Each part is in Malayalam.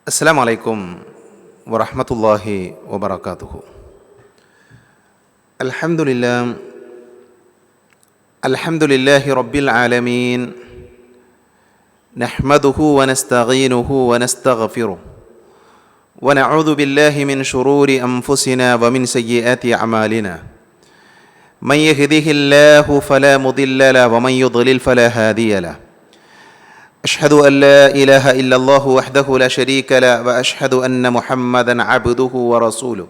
السلام عليكم ورحمة الله وبركاته. الحمد لله رب العالمين، نحمده ونستعينه ونستغفره ونعوذ بالله من شرور أنفسنا ومن سيئات أعمالنا، من يهده الله فلا مضل له ومن يضلل فلا هادي له. أشهد أن لا إله إلا الله وحده لا شريك له وأشهد أن محمدا عبده ورسوله.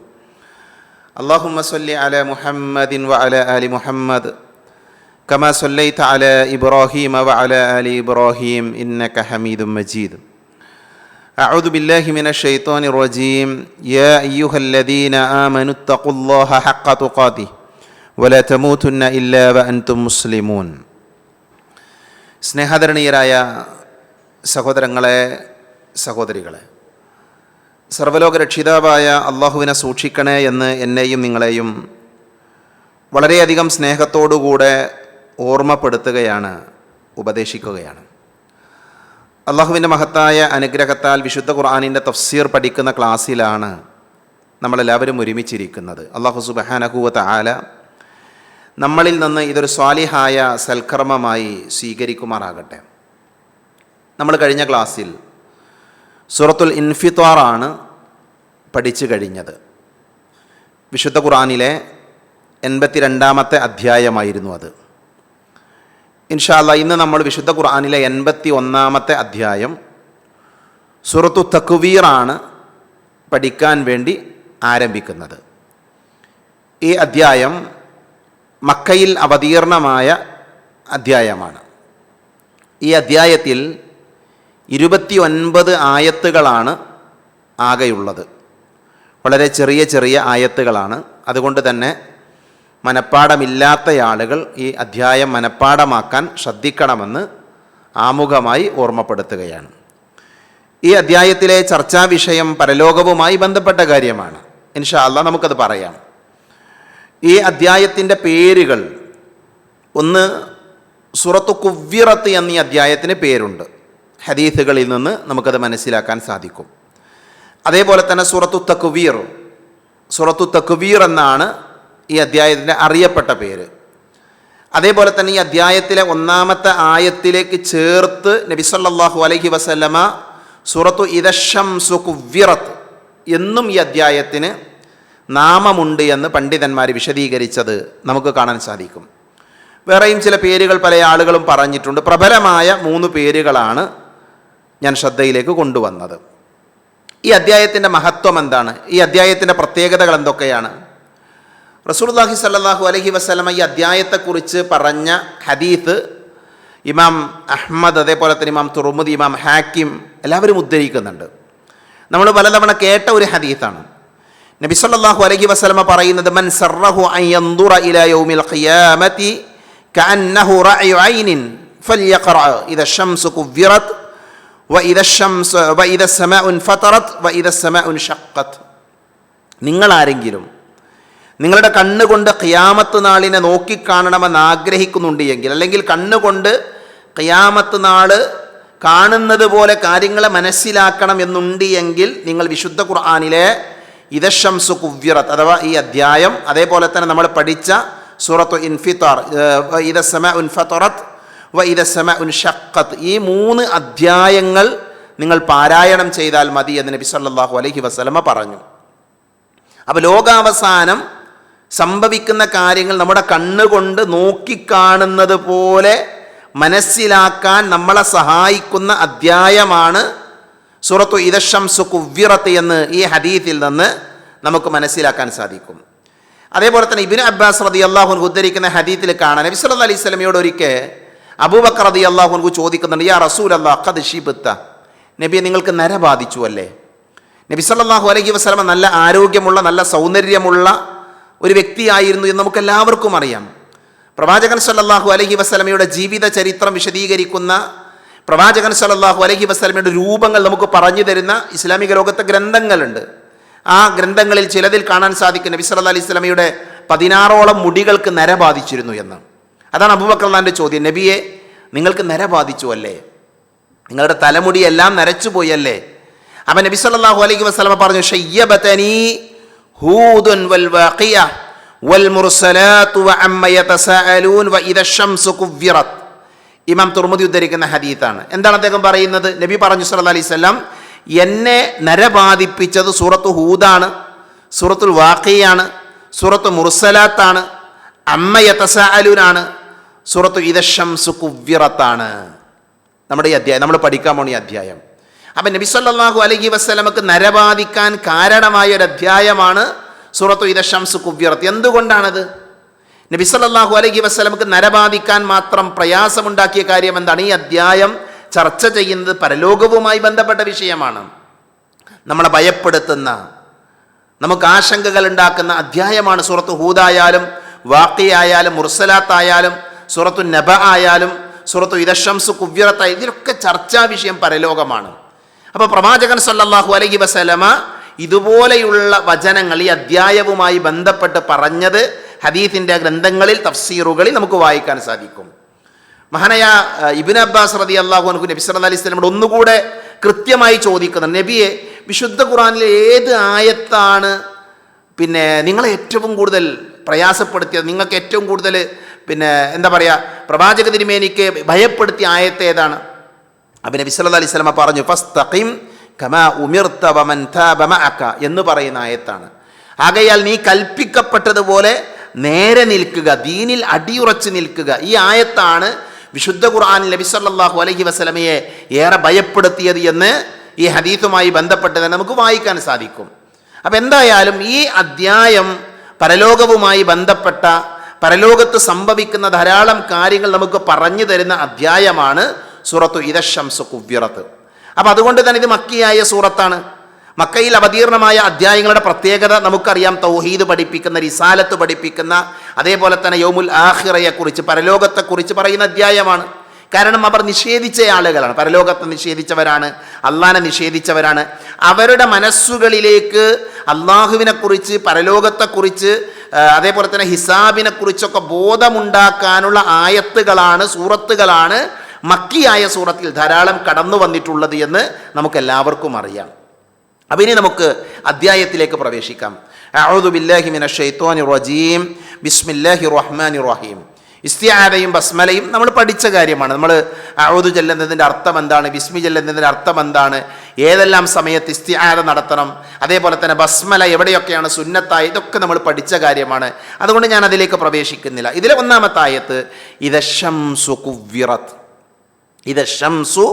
اللهم صل على محمد وعلى آل محمد كما صليت على إبراهيم وعلى آل إبراهيم إنك حميد مجيد. أعوذ بالله من الشيطان الرجيم. يا أيها الذين آمنوا اتقوا الله حق تقاته ولا تموتن إلا وأنتم مسلمون. സ്നേഹധരണീയരായ സഹോദരങ്ങളെ, സഹോദരികളെ, സർവ്വലോക രക്ഷിതാവായ അള്ളാഹുവിനെ സൂക്ഷിക്കണേ എന്ന് എന്നെയും നിങ്ങളെയും വളരെയധികം സ്നേഹത്തോടുകൂടെ ഓർമ്മപ്പെടുത്തുകയാണ്, ഉപദേശിക്കുകയാണ്. അള്ളാഹുവിൻ്റെ മഹത്തായ അനുഗ്രഹത്താൽ വിശുദ്ധ ഖുർആനിൻ്റെ തഫ്സീർ പഠിക്കുന്ന ക്ലാസ്സിലാണ് നമ്മളെല്ലാവരും ഒരുമിച്ചിരിക്കുന്നത്. അള്ളാഹു സുബ്ഹാനഹു വ തആല നമ്മളിൽ നിന്ന് ഇതൊരു സ്വാലിഹായ സൽക്കർമ്മമായി സ്വീകരിക്കുമാറാകട്ടെ. നമ്മൾ കഴിഞ്ഞ ക്ലാസ്സിൽ സൂറത്തുൽ ഇൻഫിത്വാറാണ് പഠിച്ചു കഴിഞ്ഞത്. വിശുദ്ധ ഖുർആനിലെ 82-ാമത്തെ അധ്യായമായിരുന്നു അത്. ഇൻഷാ അല്ലാഹ് ഇന്ന് നമ്മൾ വിശുദ്ധ ഖുർആനിലെ 81-ാമത്തെ അധ്യായം സൂറത്തു തക്വീറാണ് പഠിക്കാൻ വേണ്ടി ആരംഭിക്കുന്നത്. ഈ അധ്യായം മക്കയിൽ അവതീർണമായ അധ്യായമാണ്. ഈ അധ്യായത്തിൽ 29 ആയത്തുകളാണ് ആകെയുള്ളത്. വളരെ ചെറിയ ചെറിയ ആയത്തുകളാണ്. അതുകൊണ്ട് തന്നെ മനപ്പാടമില്ലാത്ത ആളുകൾ ഈ അധ്യായം മനപ്പാടമാക്കാൻ ശ്രദ്ധിക്കണമെന്ന് ആമുഖമായി ഓർമ്മപ്പെടുത്തുകയാണ്. ഈ അധ്യായത്തിലെ ചർച്ചാ വിഷയം പരലോകവുമായി ബന്ധപ്പെട്ട കാര്യമാണ്. ഇൻഷാ അല്ലാഹ് നമുക്കത് പറയാം. ഈ അധ്യായത്തിൻ്റെ പേരുകൾ, ഒന്ന് സൂറത്തു കുവ്വിറത്ത് എന്നീ അധ്യായത്തിന് പേരുണ്ട്. ഹദീസുകളിൽ നിന്ന് നമുക്കത് മനസ്സിലാക്കാൻ സാധിക്കും. അതേപോലെ തന്നെ സൂറത്തു തക്വീർ എന്നാണ് ഈ അധ്യായത്തിൻ്റെ അറിയപ്പെട്ട പേര്. അതേപോലെ തന്നെ ഈ അധ്യായത്തിലെ 1-ാമത്തെ ആയത്തിലേക്ക് ചേർത്ത് നബി സല്ലല്ലാഹു അലൈഹി വസല്ലമ സൂറത്തു ഇദശംസു കുവ്വിറത്ത് എന്നും ഈ അധ്യായത്തിന് നാമമുണ്ട് എന്ന് പണ്ഡിതന്മാർ വിശദീകരിച്ചത് നമുക്ക് കാണാൻ സാധിക്കും. വേറെയും ചില പേരുകൾ പല ആളുകളും പറഞ്ഞിട്ടുണ്ട്. പ്രബലമായ 3 പേരുകളാണ് ഞാൻ ശ്രദ്ധയിലേക്ക് കൊണ്ടുവന്നത്. ഈ അധ്യായത്തിൻ്റെ മഹത്വം എന്താണ്? ഈ അധ്യായത്തിൻ്റെ പ്രത്യേകതകൾ എന്തൊക്കെയാണ്? റസൂലുള്ളാഹി സ്വല്ലല്ലാഹു അലൈഹി വസല്ലമ ഈ അധ്യായത്തെക്കുറിച്ച് പറഞ്ഞ ഹദീസ് ഇമാം അഹ്മദ്, അതേപോലെ തന്നെ ഇമാം തുർമുദി, ഇമാം ഹാക്കിം എല്ലാവരും ഉദ്ധരിക്കുന്നുണ്ട്. നമ്മൾ പലതവണ കേട്ട ഒരു ഹദീസാണ്. നബി സല്ലല്ലാഹു അലൈഹി വസല്ലമ പറയുന്നത്, മൻ സറഹു അൻ യൻദുറ ഇലാ യൗമിൽ ഖിയാമത്തി കഅന്നഹു റഅയു ഐനിൻ ഫൽയഖറ ഇദ ശംസു കുവ്വിറത് വഇദ സമാഉ ഫതറത് വഇദ സമാഉ ഷഖ്ഖത്. നിങ്ങളാരെങ്കിലും നിങ്ങളുടെ കണ്ണുകൊണ്ട് ഖിയാമത്ത് നാളിനെ നോക്കിക്കാണണമെന്ന് ആഗ്രഹിക്കുന്നുണ്ട് എങ്കിൽ, അല്ലെങ്കിൽ കണ്ണുകൊണ്ട് ഖിയാമത്ത് നാള് കാണുന്നത് പോലെ കാര്യങ്ങളെ മനസ്സിലാക്കണം എന്നുണ്ട് എങ്കിൽ, നിങ്ങൾ വിശുദ്ധ ഖുർആനിലെ ഇദശംസു കുവ്വിറത്ത് അഥവാ ഈ അധ്യായം, അതേപോലെ തന്നെ നമ്മൾ പഠിച്ച സൂറത്തു ഇൻഫിത്താർ, ഇദ സമാഉ ഫതറത് വഇദ സമാഉ ഷഖ്ഖത്, ഈ 3 അധ്യായങ്ങൾ നിങ്ങൾ പാരായണം ചെയ്താൽ മതി എന്ന് നബി സല്ലല്ലാഹു അലൈഹി വസല്ലമ പറഞ്ഞു. അപ്പോൾ ലോകാവസാനം സംഭവിക്കുന്ന കാര്യങ്ങൾ നമ്മുടെ കണ്ണുകൊണ്ട് നോക്കിക്കാണുന്നത് പോലെ മനസ്സിലാക്കാൻ നമ്മളെ സഹായിക്കുന്ന അധ്യായമാണ് സൂറത്തു ഇദശംസു കുവ്വിറത്ത് എന്ന് ഈ ഹദീസിൽ നിന്ന് നമുക്ക് മനസ്സിലാക്കാൻ സാധിക്കും. അതേപോലെ തന്നെ ഇബ്നു അബ്ബാസ് റളിയല്ലാഹു അൻഹു ഉദ്ധരിക്കുന്ന ഹദീസിൽ കാണാൻ, നബി സല്ലല്ലാഹു അലൈഹി വസല്ലമയോട് ഒരിക്കൽ അബൂബക്കർ റളിയല്ലാഹു അൻഹു ചോദിക്കുന്നുണ്ട്, യാ റസൂലല്ലാഹ് ഖദ് ശിബ്ത, നബിയെ നിങ്ങൾക്ക് നര ബാധിച്ചു അല്ലേ? നബി സല്ലല്ലാഹു അലൈഹി വസല്ലമ നല്ല ആരോഗ്യമുള്ള, നല്ല സൗന്ദര്യമുള്ള ഒരു വ്യക്തിയായിരുന്നു എന്ന് നമുക്ക് എല്ലാവർക്കും അറിയാം. പ്രവാചകൻ സല്ലല്ലാഹു അലൈഹി വസല്ലമയുടെ ജീവിത ചരിത്രം വിശദീകരിക്കുന്ന, പ്രവാചകൻ സല്ലല്ലാഹു അലൈഹി വസല്ലമയുടെ രൂപങ്ങൾ നമുക്ക് പറഞ്ഞു തരുന്ന ഇസ്ലാമിക ലോകത്തെ ഗ്രന്ഥങ്ങളുണ്ട്. ആ ഗ്രന്ഥങ്ങളിൽ ചിലതിൽ കാണാൻ സാധിക്കും നബി സല്ലല്ലാഹു അലൈഹി വസല്ലമയുടെ 16ഓളം മുടികൾക്ക് നര ബാധിച്ചിരുന്നു എന്ന്. അതാണ് അബൂബക്കർ റളിയല്ലാഹു അൻഹു ചോദ്യം, നബിയെ നിങ്ങൾക്ക് നര ബാധിച്ചു അല്ലേ? നിങ്ങളുടെ തലമുടിയെല്ലാം നരച്ചു പോയല്ലേ? അപ്പം നബി സല്ലല്ലാഹു അലൈഹി വസല്ലമ പറഞ്ഞു, ശയ്യബതനി ഹൂദുൻ വൽ വാഖിയ വൽ മുർസലാത്തു വഅമ്മ യതസാഅലൂൻ വഇദ ശംസു കുവ്വിറത്. ഇമാം തുർമുദി ഉദ്ധരിക്കുന്ന ഹദീത്താണ്. എന്താണ് അദ്ദേഹം പറയുന്നത്? നബി പറഞ്ഞു സല്ലല്ലാഹു അലൈഹി വസല്ലം, എന്നെ നരബാധിപ്പിച്ചത് സൂറത്ത് ഹൂദാണ്, സൂറത്തുൽ വാഖിയാണ്, സൂറത്ത് മുർസലാത്താണ്, അമ്മ യതസാഅലൂനാണ്, സൂറത്തു ഇദ ശംസു കുവ്വിറത്താണ്. നമ്മുടെ ഈ അധ്യായം നമ്മൾ പഠിക്കാൻ പോണ ഈ അധ്യായം. അപ്പം നബി സല്ലല്ലാഹു അലൈഹി വസല്ലമക്ക് നരബാധിക്കാൻ കാരണമായ ഒരു അധ്യായമാണ് സൂറത്തു ഇദ ശംസു കുവ്വിറത്ത്. എന്തുകൊണ്ടാണത്? നബി സല്ലല്ലാഹു അലൈഹി വസല്ലമക്ക് നരബാധിക്കാൻ മാത്രം പ്രയാസമുണ്ടാക്കിയ കാര്യം എന്താണ്? ഈ അധ്യായം ചർച്ച ചെയ്യുന്നത് പരലോകവുമായി ബന്ധപ്പെട്ട വിഷയമാണ്. നമ്മളെ ഭയപ്പെടുത്തുന്ന, നമുക്ക് ആശങ്കകൾ ഉണ്ടാക്കുന്ന അധ്യായമാണ് സൂറത്ത് ഹൂദായാലും വാഖിയായാലും മുർസലാത്തായാലും സൂറത്തു നബ ആയാലും സൂറത്തു ഇദ ശംസു കുവ്വിറത്ത്. ഇതിലൊക്കെ ചർച്ചാ വിഷയം പരലോകമാണ്. അപ്പോൾ പ്രവാചകൻ സല്ലല്ലാഹു അലൈഹി വസല്ലമ ഇതുപോലെയുള്ള വചനങ്ങൾ ഈ അധ്യായവുമായി ബന്ധപ്പെട്ട് പറഞ്ഞത് ഹദീസിൻ്റെ ഗ്രന്ഥങ്ങളിൽ, തഫ്സീറുകളിൽ നമുക്ക് വായിക്കാൻ സാധിക്കും. മഹാനായ ഇബ്നു അബ്ബാസ് റളിയല്ലാഹു അൻഹു നബി സല്ലല്ലാഹു അലൈഹി വസല്ലമയോട് ഒന്നുകൂടെ കൃത്യമായി ചോദിക്കുന്നുണ്ട്, നബിയെ, വിശുദ്ധ ഖുർആനിലെ ഏത് ആയത്താണ് നിങ്ങളെ ഏറ്റവും കൂടുതൽ പ്രയാസപ്പെടുത്തിയത്, നിങ്ങൾക്ക് ഏറ്റവും കൂടുതൽ എന്താ പറയുക, പ്രവാചക തിരുമേനിക്ക് ഭയപ്പെടുത്തിയ ആയത്ത് ഏതാണ്? അപ്പം നബി സല്ലല്ലാഹു അലൈഹി വസല്ലമ പറഞ്ഞു, ഫസ്തഖിം കമാ ഉമിർത വമൻ താബ മഅക എന്ന് പറയുന്ന ആയത്താണ്. ആകയാൽ നീ കൽപ്പിക്കപ്പെട്ടതുപോലെ നേരെ നിൽക്കുക, ദീനിൽ അടിയുറച്ച് നിൽക്കുക. ഈ ആയത്താണ് വിശുദ്ധ ഖുർആനിൽ നബി സല്ലല്ലാഹു അലൈഹി വസല്ലമയെ ഏറെ ഭയപ്പെടുത്തിയത് എന്ന് ഈ ഹദീസുമായി ബന്ധപ്പെട്ട് തന്നെ നമുക്ക് വായിക്കാൻ സാധിക്കും. അപ്പം എന്തായാലും ഈ അധ്യായം പരലോകവുമായി ബന്ധപ്പെട്ട, പരലോകത്ത് സംഭവിക്കുന്ന ധാരാളം കാര്യങ്ങൾ നമുക്ക് പറഞ്ഞു തരുന്ന അധ്യായമാണ് സൂറത്തു ഇദ ശംസു കുവ്വിറത്ത്. അപ്പം അതുകൊണ്ട് തന്നെ ഇത് മക്കിയായ സൂറത്താണ്. മക്കയിൽ അവതീർണമായ അധ്യായങ്ങളുടെ പ്രത്യേകത നമുക്കറിയാം. തൗഹീദ് പഠിപ്പിക്കുന്ന, റിസാലത്ത് പഠിപ്പിക്കുന്ന, അതേപോലെ തന്നെ യൗമുൽ ആഖിറയെക്കുറിച്ച്, പരലോകത്തെക്കുറിച്ച് പറയുന്ന അധ്യായമാണ്. കാരണം അവർ നിഷേധിച്ച ആളുകളാണ്, പരലോകത്തെ നിഷേധിച്ചവരാണ്, അള്ളാനെ നിഷേധിച്ചവരാണ്. അവരുടെ മനസ്സുകളിലേക്ക് അള്ളാഹുവിനെക്കുറിച്ച്, പരലോകത്തെക്കുറിച്ച്, അതേപോലെ തന്നെ ഹിസാബിനെ കുറിച്ചൊക്കെ ബോധമുണ്ടാക്കാനുള്ള ആയത്തുകളാണ്, സൂറത്തുകളാണ് മക്കിയായ സൂറത്തിൽ ധാരാളം കടന്നു വന്നിട്ടുള്ളത് എന്ന് നമുക്കെല്ലാവർക്കും അറിയാം. അപ്പം ഇനി നമുക്ക് അധ്യായത്തിലേക്ക് പ്രവേശിക്കാം. അഊദു ബില്ലാഹി മിനശ് ശൈത്വാനിർ റജീം. ബിസ്മില്ലാഹിർ റഹ്മാനിർ റഹീം. ഇസ്തിആദയും ബസ്മലയും നമ്മൾ പഠിച്ച കാര്യമാണ്. നമ്മൾ അഊദു ചൊല്ലുന്നതിൻ്റെ അർത്ഥം എന്താണ്, ബിസ്മി ചൊല്ലുന്നതിൻ്റെ അർത്ഥം എന്താണ്, ഏതെല്ലാം സമയത്ത് ഇസ്തിആദ നടത്തണം, അതേപോലെ തന്നെ ബസ്മല എവിടെയൊക്കെയാണ് സുന്നത്തായി, ഇതൊക്കെ നമ്മൾ പഠിച്ച കാര്യമാണ്. അതുകൊണ്ട് ഞാൻ അതിലേക്ക് പ്രവേശിക്കുന്നില്ല. ഇതിലെ ഒന്നാമത്തെ ആയത്ത് ഇദ ശംസു കുവ്വിറത്ത്. ഇദ ശംസു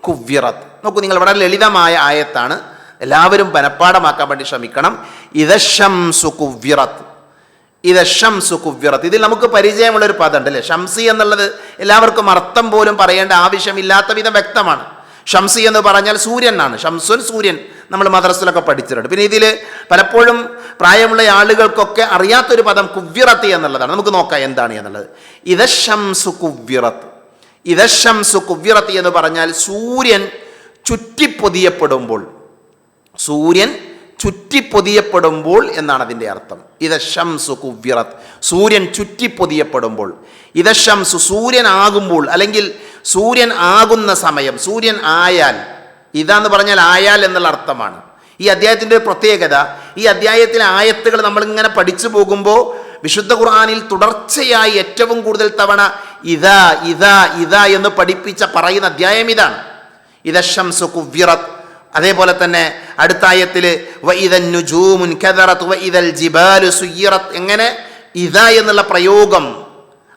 കുവ്വിറത്ത്. നോക്കൂ, നിങ്ങൾ വളരെ ലളിതമായ ആയത്താണ്, എല്ലാവരും മനഃപ്പാഠമാക്കാൻ വേണ്ടി ശ്രമിക്കണം. ഇദ ശംസു കുവ്വിറത്ത്. ഇദ ശംസു കുവ്വിറത്ത്. ഇതിൽ നമുക്ക് പരിചയമുള്ളൊരു പദമുണ്ട് അല്ലേ, ഷംസി എന്നുള്ളത് എല്ലാവർക്കും അർത്ഥം പോലും പറയേണ്ട ആവശ്യമില്ലാത്ത വിധം വ്യക്തമാണ്. ഷംസി എന്ന് പറഞ്ഞാൽ സൂര്യൻ ആണ്. ഷംസുൻ, സൂര്യൻ, നമ്മൾ മദ്രസയിലൊക്കെ പഠിച്ചിട്ടുണ്ട്. പിന്നെ ഇതിൽ പലപ്പോഴും പ്രായമുള്ള ആളുകൾക്കൊക്കെ അറിയാത്തൊരു പദം കുവ്വിറത്ത് എന്നുള്ളതാണ്. നമുക്ക് നോക്കാം എന്താണ് എന്നുള്ളത്. ഇദ ശംസു കുവ്വിറത്ത്. ഇദ ശംസു കുവ്വിറത്ത് എന്ന് പറഞ്ഞാൽ സൂര്യൻ ചുറ്റിപ്പൊതിയപ്പെടുമ്പോൾ, സൂര്യൻ ചുറ്റിപ്പൊതിയപ്പെടുമ്പോൾ എന്നാണ് അതിൻ്റെ അർത്ഥം. ഇദ ശംസു കുവ്വിറത്ത്, സൂര്യൻ ചുറ്റിപ്പൊതിയപ്പെടുമ്പോൾ. ഇദ ശംസു, സൂര്യൻ ആകുമ്പോൾ, അല്ലെങ്കിൽ സൂര്യൻ ആകുന്ന സമയം, സൂര്യൻ ആയാൽ. ഇതാന്ന് പറഞ്ഞാൽ ആയാൽ എന്നുള്ള അർത്ഥമാണ്. ഈ അധ്യായത്തിൻ്റെ ഒരു പ്രത്യേകത, ഈ അധ്യായത്തിലെ ആയത്തുകൾ നമ്മളിങ്ങനെ പഠിച്ചു പോകുമ്പോൾ വിശുദ്ധ ഖുർആനിൽ തുടർച്ചയായി ഏറ്റവും കൂടുതൽ തവണ ഇദാ ഇദാ ഇദാ എന്ന് പറയുന്ന അധ്യായം ഇതാണ്. ഇദ ശംസു കുവ്വിറത്ത്. അതേപോലെ തന്നെ അടുത്ത ആയത്തിൽ വഇദൻ നുജൂമുൻ കദറത് വഇദൽ ജിബാലു സുയ്യിറത്. എങ്ങനെ ഇദാ എന്നുള്ള പ്രയോഗം,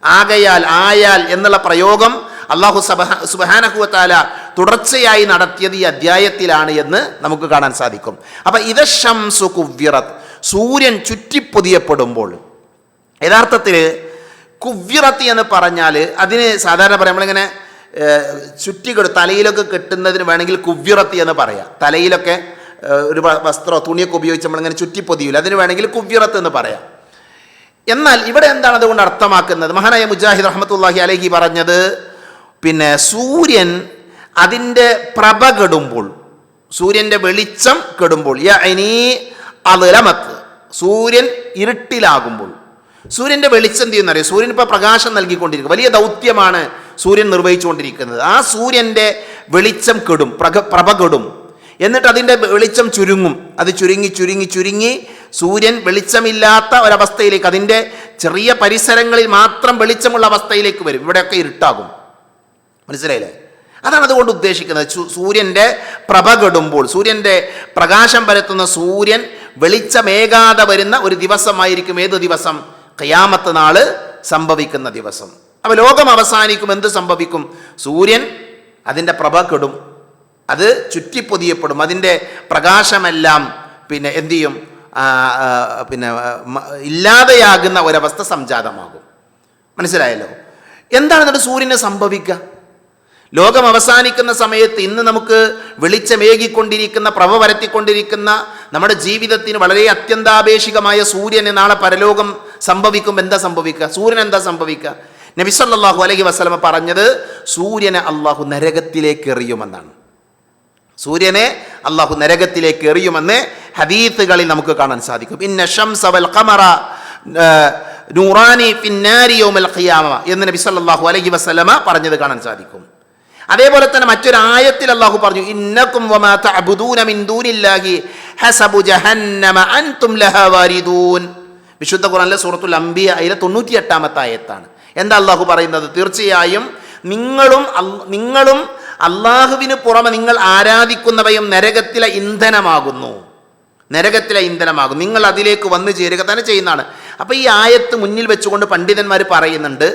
ആകയാൽ, ആയാൽ എന്നുള്ള പ്രയോഗം അല്ലാഹു സുബ്ഹാനഹു വ തആല തുടർച്ചയായി നടത്തിയത് ഈ അധ്യായത്തിലാണ് എന്ന് നമുക്ക് കാണാൻ സാധിക്കും. അപ്പം ഇദ ശംസു കുവ്വിറത്, സൂര്യൻ ചുറ്റിപ്പൊതിയപ്പെടുമ്പോൾ. യഥാർത്ഥത്തിൽ കുവ്വിറത്ത് എന്ന് പറഞ്ഞാൽ അതിന് സാധാരണ പറയാം, നമ്മളിങ്ങനെ ചുറ്റിക്കെടു തലയിലൊക്കെ കെട്ടുന്നതിന് വേണമെങ്കിൽ കുവ്വിറത്ത് എന്ന് പറയാം. തലയിലൊക്കെ ഒരു വസ്ത്രമോ തുണിയൊക്കെ ഉപയോഗിച്ച് നമ്മളിങ്ങനെ ചുറ്റിപ്പൊതിയില്ല, അതിന് വേണമെങ്കിൽ കുവ്വിറത്ത് എന്ന് പറയാം. എന്നാൽ ഇവിടെ എന്താണ് അതുകൊണ്ട് അർത്ഥമാക്കുന്നത്? മഹാനായ മുജാഹിദ് റഹ്മത്തുള്ളാഹി അലൈഹി പറഞ്ഞത്, സൂര്യൻ അതിൻ്റെ പ്രഭ കെടുമ്പോൾ, സൂര്യൻ്റെ വെളിച്ചം കെടുമ്പോൾ, യഅനി അദ്ലമത്ത്, സൂര്യൻ ഇരുട്ടിലാകുമ്പോൾ. സൂര്യൻ്റെ വെളിച്ചം എന്ത് ചെയ്യുന്നറിയോ? സൂര്യൻ ഇപ്പോൾ പ്രകാശം നൽകിക്കൊണ്ടിരിക്കും, വലിയ ദൗത്യമാണ് സൂര്യൻ നിർവഹിച്ചുകൊണ്ടിരിക്കുന്നത്. ആ സൂര്യൻ്റെ വെളിച്ചം കെടും, പ്രഭ കെടും. എന്നിട്ട് അതിൻ്റെ വെളിച്ചം ചുരുങ്ങും. അത് ചുരുങ്ങി ചുരുങ്ങി ചുരുങ്ങി സൂര്യൻ വെളിച്ചമില്ലാത്ത ഒരവസ്ഥയിലേക്ക്, അതിൻ്റെ ചെറിയ പരിസരങ്ങളിൽ മാത്രം വെളിച്ചമുള്ള അവസ്ഥയിലേക്ക് വരും. ഇവിടെയൊക്കെ ഇരുട്ടാകും. മനസ്സിലായില്ലേ? അതാണ് അതുകൊണ്ട് ഉദ്ദേശിക്കുന്നത്. സൂര്യൻ്റെ പ്രഭ കെടുമ്പോൾ, സൂര്യൻ്റെ പ്രകാശം പരത്തുന്ന സൂര്യൻ വെളിച്ചമേകാതെ വരുന്ന ഒരു ദിവസമായിരിക്കും. ഏത് ദിവസം? ഖിയാമത്ത് നാള് സംഭവിക്കുന്ന ദിവസം. അപ്പോൾ ലോകം അവസാനിക്കും. എന്ത് സംഭവിക്കും? സൂര്യൻ അതിൻ്റെ പ്രഭ കെടും, അത് ചുറ്റിപ്പൊതിയപ്പെടും, അതിൻ്റെ പ്രകാശമെല്ലാം പിന്നെ എന്തു ചെയ്യും? പിന്നെ ഇല്ലാതെയാകുന്ന ഒരവസ്ഥ സംജാതമാകും. മനസ്സിലായല്ലോ? എന്താണ് എന്നിട്ട് സൂര്യന് സംഭവിക്കുക? ലോകം അവസാനിക്കുന്ന സമയത്ത് ഇന്ന് നമുക്ക് വെളിച്ചമേകിക്കൊണ്ടിരിക്കുന്ന, പ്രഭ പരത്തിക്കൊണ്ടിരിക്കുന്ന നമ്മുടെ ജീവിതത്തിന് വളരെ അത്യന്താപേക്ഷികമായ സൂര്യന് നാളെ പരലോകം സംഭവിക്കും. എന്താ സംഭവിക്കുക? സൂര്യൻ എന്താ സംഭവിക്കുക? നബി സല്ലല്ലാഹു അലൈഹി വസല്ലമ പറഞ്ഞത് സൂര്യനെ അള്ളാഹു നരകത്തിലേക്ക് എറിയുമെന്നാണ്. സൂര്യനെ അള്ളാഹു നരകത്തിലേക്ക് എറിയുമെന്ന് ഹദീസുകളിൽ നമുക്ക് കാണാൻ സാധിക്കും. ഇന്ന ശംസ വൽ ഖമറ നൂറാനി ഫിന്നാരി യൗമൽ ഖിയാമ എന്ന് നബി സല്ലല്ലാഹു അലൈഹി വസല്ലമ പറഞ്ഞത് കാണാൻ സാധിക്കും. അതേപോലെ തന്നെ മറ്റൊരു ആയത്തിൽ അള്ളാഹു പറഞ്ഞു, ഇന്നകും വമാ തഅബുദൂന മിൻ ദൂനില്ലാഹി ഹസബു ജഹന്നമ അൻതും ലഹാ വാരിദൂൻ. വിശുദ്ധ ഖുർആനിലെ സൂറത്തുൽ അംബിയയിലെ 98-ാമത്തെ ആയത്താണ്. എന്താ അള്ളാഹു പറയുന്നത്? തീർച്ചയായും നിങ്ങളും അള്ളാഹുവിന് പുറമെ നിങ്ങൾ ആരാധിക്കുന്നവയും നരകത്തിലെ ഇന്ധനമാകുന്നു. നരകത്തിലെ ഇന്ധനമാകും. നിങ്ങൾ അതിലേക്ക് വന്നു ചേരുക തന്നെ ചെയ്യുന്നതാണ്. അപ്പോൾ ഈ ആയത്ത് മുന്നിൽ വെച്ചുകൊണ്ട് പണ്ഡിതന്മാർ പറയുന്നുണ്ട്,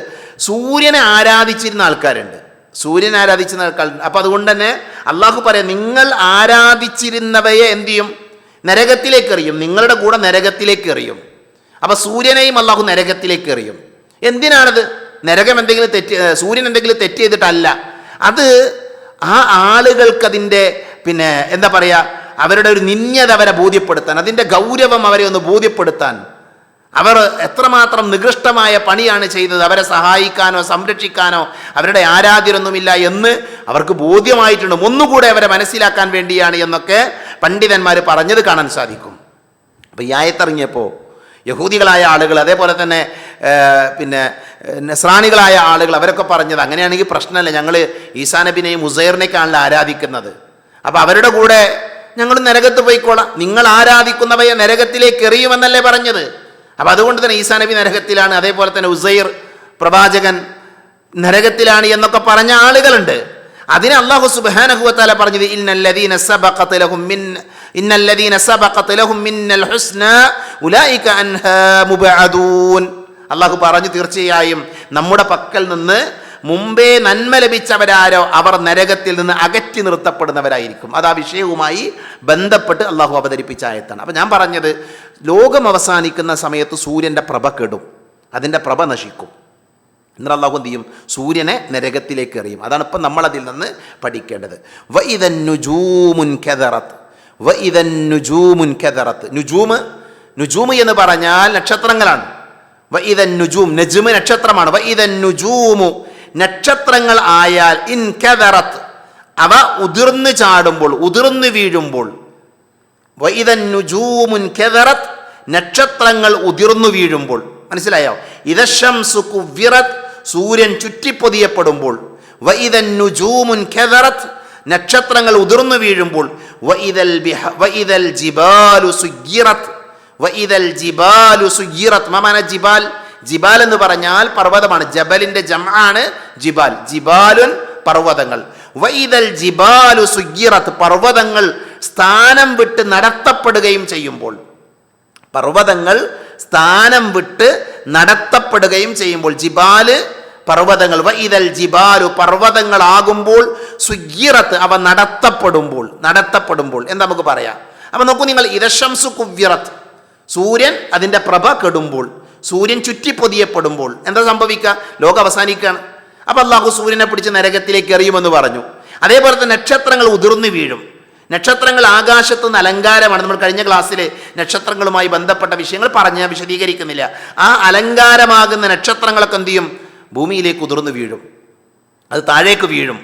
സൂര്യനെ ആരാധിച്ചിരുന്ന ആൾക്കാരുണ്ട്, സൂര്യനെ ആരാധിച്ചിരുന്ന ആൾക്കാരുണ്ട്. അപ്പോൾ അതുകൊണ്ട് തന്നെ അള്ളാഹു പറയാം, നിങ്ങൾ ആരാധിച്ചിരുന്നവയെ എന്തു ചെയ്യും? നരകത്തിലേക്ക് എറിയും. നിങ്ങളുടെ കൂടെ നരകത്തിലേക്ക് എറിയും. അപ്പോൾ സൂര്യനെയും അള്ളാഹു നരകത്തിലേക്ക് എറിയും. എന്തിനാണത്? നരകം എന്തെങ്കിലും സൂര്യൻ എന്തെങ്കിലും തെറ്റ് ചെയ്തിട്ടല്ല. അത് ആ ആളുകൾക്കതിൻ്റെ പിന്നെ എന്താ പറയുക, അവരുടെ ഒരു നിന്യത അവരെ ബോധ്യപ്പെടുത്താൻ, അതിൻ്റെ ഗൗരവം അവരെ ഒന്ന് ബോധ്യപ്പെടുത്താൻ, അവർ എത്രമാത്രം നികൃഷ്ടമായ പണിയാണ് ചെയ്തത്, അവരെ സഹായിക്കാനോ സംരക്ഷിക്കാനോ അവരുടെ ആരാധ്യരൊന്നുമില്ല എന്ന് അവർക്ക് ബോധ്യമായിട്ടുണ്ട്. ഒന്നുകൂടെ അവരെ മനസ്സിലാക്കാൻ വേണ്ടിയാണ് എന്നൊക്കെ പണ്ഡിതന്മാർ പറഞ്ഞത് കാണാൻ സാധിക്കും. അപ്പോൾ ഈ ആയത്തിറങ്ങിയപ്പോൾ യഹൂദികളായ ആളുകൾ, അതേപോലെ തന്നെ പിന്നെ നസ്രാനികളായ ആളുകൾ, അവരൊക്കെ പറഞ്ഞത് അങ്ങനെയാണെങ്കിൽ പ്രശ്നമല്ല, ഞങ്ങൾ ഈസാ നബിനെയും ഉസൈറിനെയൊക്കെയാണല്ലോ ആരാധിക്കുന്നത്, അപ്പോൾ അവരുടെ കൂടെ ഞങ്ങൾ നരകത്ത് പോയിക്കോളാം, നിങ്ങൾ ആരാധിക്കുന്നവയെ നരകത്തിലേക്ക് എറിയുമെന്നല്ലേ പറഞ്ഞത്. അപ്പോൾ അതുകൊണ്ട് തന്നെ ഈസാ നബി നരകത്തിലാണ്, അതേപോലെ തന്നെ ഉസൈർ പ്രവാചകൻ നരകത്തിലാണ് എന്നൊക്കെ പറഞ്ഞ ആളുകളുണ്ട്. അതിന് അല്ലാഹു സുബ്ഹാനഹു വ തആല പറഞ്ഞത്, ഇന്നല്ലദീന സബഖത് ലഹും മിന്നൽ ഹുസ്നാ ഉലൈക അൻഹാ മുബഅദൂൻ. അല്ലാഹു പറഞ്ഞു, തീർച്ചയായും നമ്മുടെ പക്കൽ നിന്ന് മുമ്പേ നന്മ ലഭിച്ചവരാരോ അവർ നരകത്തിൽ നിന്ന് അകറ്റി നിർത്തപ്പെടുന്നവരായിരിക്കും. അത് ആ വിഷയവുമായി ബന്ധപ്പെട്ട് അള്ളാഹു അവതരിപ്പിച്ച ആയത്താണ്. അപ്പോൾ ഞാൻ പറഞ്ഞത്, ലോകം അവസാനിക്കുന്ന സമയത്ത് സൂര്യൻ്റെ പ്രഭ കെടും, അതിൻ്റെ പ്രഭ നശിക്കും. എന്നിട്ട് അള്ളാഹു എന്ത് ചെയ്യും? സൂര്യനെ നരകത്തിലേക്ക് എറിയും. അതാണ് ഇപ്പം നമ്മളതിൽ നിന്ന് പഠിക്കേണ്ടത്. വഇദൻ നുജൂമുൻ കദറത്, വഇദൻ നുജൂമുൻ കദറത്. നുജൂമ് എന്ന് പറഞ്ഞാൽ നക്ഷത്രങ്ങളാണ്. വഇദൻ നുജൂം, നജ്മ് നക്ഷത്രമാണ്. വഇദൻ നുജൂമു, നക്ഷത്രങ്ങൾ ആയാൽ, ഇൻ കദറത്, അവ ഉതിർന്നു ചാടുമ്പോൾ, ഉതിർന്നു വീഴുമ്പോൾ. വഇദൻ നുജൂമുൻ കദറത്, നക്ഷത്രങ്ങൾ ഉതിർന്നു വീഴുമ്പോൾ. മനസ്സിലായോ? ഇദശംസു കുവ്വിറത്, സൂര്യൻ ചുറ്റിപ്പൊതിയപ്പെടുമ്പോൾ. വഇദൻ നുജൂമുൻ കദറത്, നക്ഷത്രങ്ങൾ ഉതിർന്നു വീഴുമ്പോൾ. വഇദൽ ജിബാലു സുയ്യിറത്, വഇദൽ ജിബാലു സുയ്യിറത്. മാന ജിബാൽ, ജിബാൽ എന്ന് പറഞ്ഞാൽ പർവ്വതമാണ്. ജബലിന്റെ ജംആണ് ജിബാൽ. ജിബാലുൻ, പർവ്വതങ്ങൾ. വഇദൽ ജിബാലു സുയ്യിറത്, പർവ്വതങ്ങൾ സ്ഥാനം വിട്ട് നടത്തപ്പെടുകയും ചെയ്യുമ്പോൾ. പർവ്വതങ്ങൾ സ്ഥാനം വിട്ട് നടത്തപ്പെടുകയും ചെയ്യുമ്പോൾ. ജിബാല് പർവ്വതങ്ങൾ. വഇദൽ ജിബാലു, പർവ്വതങ്ങളാകുമ്പോൾ. സുയ്യിറത്ത്, അവ നടത്തപ്പെടുമ്പോൾ എന്താ നമുക്ക് പറയാം? അപ്പം നോക്കൂ നിങ്ങൾ, ഇദശംസു കുവ്വിറത്, സൂര്യൻ അതിൻ്റെ പ്രഭ കെടുമ്പോൾ, സൂര്യൻ ചുറ്റിപ്പൊതിയപ്പെടുമ്പോൾ എന്താ സംഭവിക്കുക? ലോകം അവസാനിക്കുകയാണ്. അപ്പം അള്ളാഹു സൂര്യനെ പിടിച്ച് നരകത്തിലേക്ക് എറിയുമെന്ന് പറഞ്ഞു. അതേപോലെ തന്നെ നക്ഷത്രങ്ങൾ ഉതിർന്നു വീഴും. നക്ഷത്രങ്ങൾ ആകാശത്ത് നിന്ന് അലങ്കാരമാണ്. നമ്മൾ കഴിഞ്ഞ ക്ലാസ്സിൽ നക്ഷത്രങ്ങളുമായി ബന്ധപ്പെട്ട വിഷയങ്ങൾ പറഞ്ഞ് വിശദീകരിക്കുന്നില്ല. ആ അലങ്കാരമാകുന്ന നക്ഷത്രങ്ങളൊക്കെ എന്ത് ചെയ്യും? ഭൂമിയിലേക്ക് ഉതിർന്നു വീഴും, അത് താഴേക്ക് വീഴും,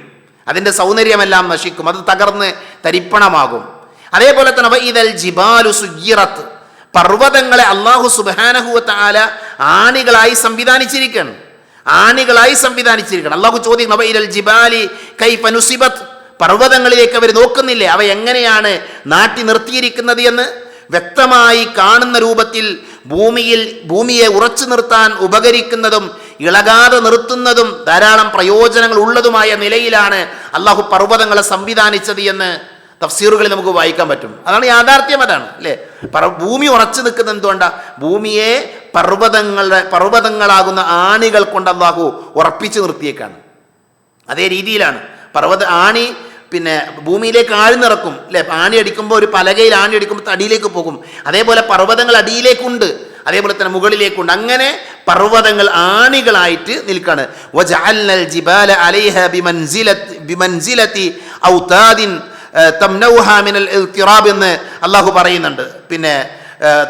അതിൻ്റെ സൗന്ദര്യമെല്ലാം നശിക്കും, അത് തകർന്ന് തരിപ്പണമാകും. അതേപോലെ തന്നെ വഇദൽ ജിബാലു സുയ്യിറത്, പർവ്വതങ്ങളെ അല്ലാഹു സുബ്ഹാനഹു വ തആല ആണികളായി സംവിധാനിച്ചിരിക്കുകയാണ്. അല്ലാഹു ചോദിക്കുന്നു, വഇദൽ ജിബാലി കൈഫ നുസിബത്, പർവ്വതങ്ങളിലേക്ക് അവർ നോക്കുന്നില്ലേ? അവ എങ്ങനെയാണ് നാട്ടി നിർത്തിയിരിക്കുന്നത് എന്ന് വ്യക്തമായി കാണുന്ന രൂപത്തിൽ ഭൂമിയെ ഉറച്ചു നിർത്താൻ ഉപകരിക്കുന്നതും ഇളകാതെ നിർത്തുന്നതും ധാരാളം പ്രയോജനങ്ങൾ ഉള്ളതുമായ നിലയിലാണ് അള്ളാഹു പർവ്വതങ്ങളെ സംവിധാനിച്ചത് എന്ന് തഫ്സീറുകളിൽ നമുക്ക് വായിക്കാൻ പറ്റും. അതാണ് യാഥാർത്ഥ്യം, അതാണ് അല്ലേ. ഭൂമി ഉറച്ചു നിൽക്കുന്നത് എന്തുകൊണ്ടാ? ഭൂമിയെ പർവ്വതങ്ങളാകുന്ന ആണികൾ കൊണ്ട് അള്ളാഹു ഉറപ്പിച്ചു നിർത്തിയേക്കാണ്. അതേ രീതിയിലാണ് ആണി പിന്നെ ഭൂമിയിലേക്ക് ആഴ്ന്നിറക്കും അല്ലേ. ആണി അടിക്കുമ്പോൾ ഒരു പലകയിൽ ആണി അടിക്കുമ്പോൾ അടിയിലേക്ക് പോകും. അതേപോലെ പർവ്വതങ്ങൾ അടിയിലേക്കുണ്ട്, അതേപോലെ തന്നെ മുകളിലേക്കുണ്ട്. അങ്ങനെ പർവ്വതങ്ങൾ ആണികളായിട്ട് നിൽക്കാണ്. വജഅൽനൽ ജിബാല അലൈഹ ബിമൻസിലതി ഔതാദിൻ തംനൗഹ മിനൽ ഇൽതിറാബ് എന്ന് അല്ലാഹു പറയുന്നുണ്ട്. പിന്നെ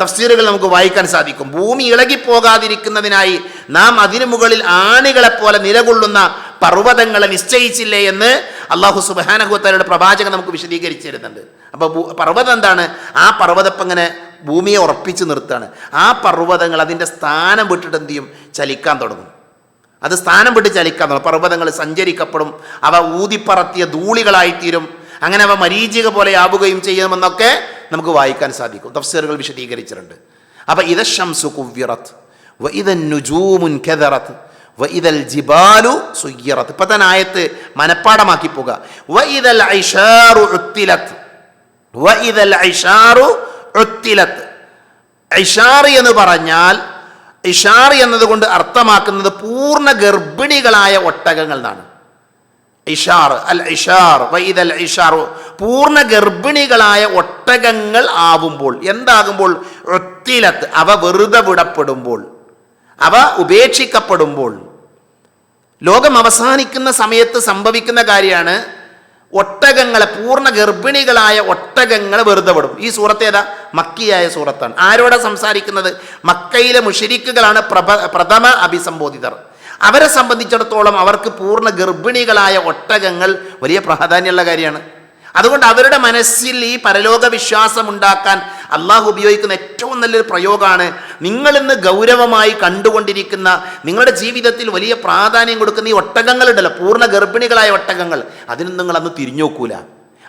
തഫ്സീറുകൾ നമുക്ക് വായിക്കാൻ സാധിക്കും. ഭൂമി ഇളകിപ്പോകാതിരിക്കുന്നതിനായി നാം അതിനു മുകളിൽ ആണികളെപ്പോലെ നിലകൊള്ളുന്ന പർവ്വതങ്ങളെ നിശ്ചയിച്ചില്ലേ എന്ന് അല്ലാഹു സുബ്ഹാനഹു വ തആലയുടെ പ്രവാചകൻ നമുക്ക് വിശദീകരിച്ചിരുന്നുണ്ട്. അപ്പോൾ പർവ്വതം എന്താണ്? ആ പർവ്വതപ്പം ഇങ്ങനെ ഭൂമിയെ ഉറപ്പിച്ച് നിർത്തുകയാണ്. ആ പർവ്വതങ്ങൾ അതിൻ്റെ സ്ഥാനം വിട്ടിട്ട് എന്ത് ചെയ്യും? ചലിക്കാൻ തുടങ്ങും. അത് സ്ഥാനം വിട്ട് ചലിക്കാൻ തുടങ്ങും. പർവ്വതങ്ങൾ സഞ്ചരിക്കപ്പെടും, അവ ഊതിപ്പറത്തിയ ധൂളികളായിത്തീരും, അങ്ങനെ അവ മരീചിക പോലെ ആവുകയും ചെയ്യുമെന്നൊക്കെ നമുക്ക് വായിക്കാൻ സാധിക്കും. തഫ്സീറുകൾ വിശദീകരിച്ചിട്ടുണ്ട്. അപ്പോൾ ഇദ ശംസു കുവ്വിറത് വഇദ നുജൂമുൻ കദറത് വഇദൽ ജിബാലു സുയ്യിറത്. ഇപ്പം തന്നെ ആയത്ത് മനപ്പാടമാക്കി പോകുക. വഇദൽ ഐശാറു ഉത്തിലത് വഇദൽ ഐശാറു ഉത്തിലത്. ഐശാറ് എന്ന് പറഞ്ഞാൽ, ഇഷാർ എന്നതുകൊണ്ട് അർത്ഥമാക്കുന്നത് പൂർണ്ണ ഗർഭിണികളായ ഒട്ടകങ്ങൾ എന്നാണ്. ഇഷാർ അൽ ഇഷാർ വഇദൽ ഇഷാർ, പൂർണ്ണ ഗർഭിണികളായ ഒട്ടകങ്ങൾ ആവുമ്പോൾ, എന്താകുമ്പോൾ? ഉത്തിലത്ത്, അവ വെറുതെ വിടപ്പെടുമ്പോൾ, അവ ഉപേക്ഷിക്കപ്പെടുമ്പോൾ. ലോകം അവസാനിക്കുന്ന സമയത്ത് സംഭവിക്കുന്ന കാര്യമാണ്. ഒട്ടകങ്ങളെ, പൂർണ്ണ ഗർഭിണികളായ ഒട്ടകങ്ങളെ വെറുതെ വിടും. ഈ സൂറത്ത് ഏതാ? മക്കിയായ സൂറത്താണ്. ആരോടാ സംസാരിക്കുന്നത്? മക്കയിലെ മുശ്രിക്കുകളാണ് പ്രഥമ അഭിസംബോധിതർ. അവരെ സംബന്ധിച്ചിടത്തോളം അവർക്ക് പൂർണ്ണ ഗർഭിണികളായ ഒട്ടകങ്ങൾ വലിയ പ്രാധാന്യമുള്ള കാര്യമാണ്. അതുകൊണ്ട് അവരുടെ മനസ്സിൽ ഈ പരലോക വിശ്വാസം ഉണ്ടാക്കാൻ അള്ളാഹു ഉപയോഗിക്കുന്ന ഏറ്റവും നല്ലൊരു പ്രയോഗമാണ്, നിങ്ങളിന്ന് ഗൗരവമായി കണ്ടുകൊണ്ടിരിക്കുന്ന, നിങ്ങളുടെ ജീവിതത്തിൽ വലിയ പ്രാധാന്യം കൊടുക്കുന്ന ഈ ഒട്ടകങ്ങളുണ്ടല്ലോ, പൂർണ്ണ ഗർഭിണികളായ ഒട്ടകങ്ങൾ, അതിനും നിങ്ങൾ അന്ന് തിരിഞ്ഞു നോക്കൂല.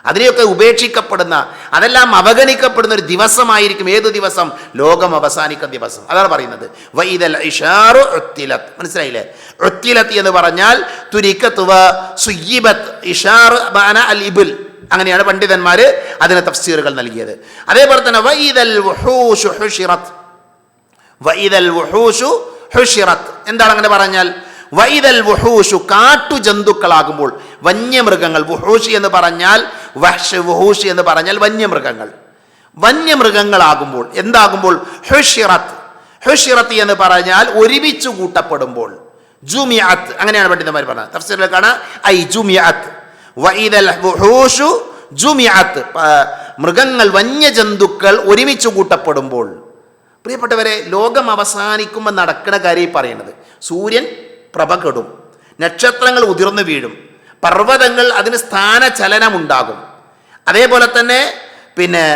അതിനെയൊക്കെ ഉപേക്ഷിക്കപ്പെടുന്ന, അതെല്ലാം അവഗണിക്കപ്പെടുന്ന ഒരു ദിവസമായിരിക്കും. ഏതു ദിവസം? ലോകം അവസാനിക്കുന്ന ദിവസം. അതാണ് പറയുന്നത് വഇദൽ ഇഷാറു ഉത്തിലത്. മനസ്സിലായില്ലേ? ഉത്തിലത് എന്ന് പറഞ്ഞാൽ തുരിക്കത്ത് വ സുയ്യിബത്. ഇഷാർ ബഅന അൽ ഇബിൽ, അങ്ങനെയാണ് പണ്ഡിതന്മാർ അതിന് തഫ്സീറുകൾ നൽകിയത്. അതേപോലെ തന്നെ വഇദൽ വുഹൂഷു ഹുശിറത്. വഇദൽ വുഹൂഷു ഹുശിറത് എന്താണ് അങ്ങനെ പറഞ്ഞാൽ? വഇദൽ വുഹൂഷു, കാട്ടുജന്തുക്കളാകുമ്പോൾ, വന്യമൃഗങ്ങൾ. വുഹൂഷ് എന്ന് പറഞ്ഞാൽ വഹ്ഷ്, വുഹൂഷ് എന്ന് പറഞ്ഞാൽ വന്യമൃഗങ്ങൾ. വന്യമൃഗങ്ങളാകുമ്പോൾ എന്താകുമ്പോൾ? ഹുശിറത്. ഹുശിറത്ത് എന്ന് പറഞ്ഞാൽ ഒരുമിച്ച് കൂട്ടപ്പെടുമ്പോൾ. ജുമിഅത്ത്, അങ്ങനെയാണ് പണ്ഡിതന്മാർ പറഞ്ഞത്. തഫ്സീറിൽ കാണാം ഐ ജുമിഅത്ത്. വഇദൽ വുഹൂഷു ജുമിഅത്ത്, മൃഗങ്ങൾ, വന്യജന്തുക്കൾ ഒരുമിച്ച് കൂട്ടപ്പെടുമ്പോൾ. പ്രിയപ്പെട്ടവരെ, ലോകം അവസാനിക്കുമ്പോൾ നടക്കുന്ന കാര്യം പറയുന്നത്. സൂര്യൻ പ്രഭ കെടും, നക്ഷത്രങ്ങൾ ഉതിർന്നു വീഴും, പർവ്വതങ്ങൾ അതിന് സ്ഥാനചലനമുണ്ടാകും. അതേപോലെ തന്നെ പിന്നെ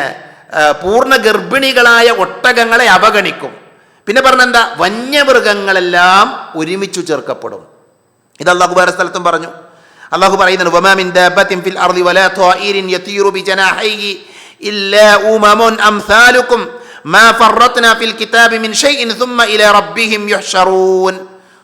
പൂർണ്ണ ഗർഭിണികളായ ഒട്ടകങ്ങളെ അവഗണിക്കും. പിന്നെ പറഞ്ഞെന്താ? വന്യമൃഗങ്ങളെല്ലാം ഒരുമിച്ചു ചേർക്കപ്പെടും. ഇത് അല്ലാഹു വേറെ സ്ഥലത്തും പറഞ്ഞു. അല്ലാഹു പറയുന്നുണ്ട് വമാ മിൻ ദാബത്തിൻ ഫിൽ അർളി വലാ ത്വായിരിൻ യതീറു ബിജനാഹിഹി ഇല്ലാ ഉമമുൻ അംസാലുക്കും മാ ഫറത്നാ ഫിൽ കിതാബി മിൻ ഷൈഇൻ സുമ്മ ഇലാ റബ്ബിഹിം യുഹ്ശറൂൻ.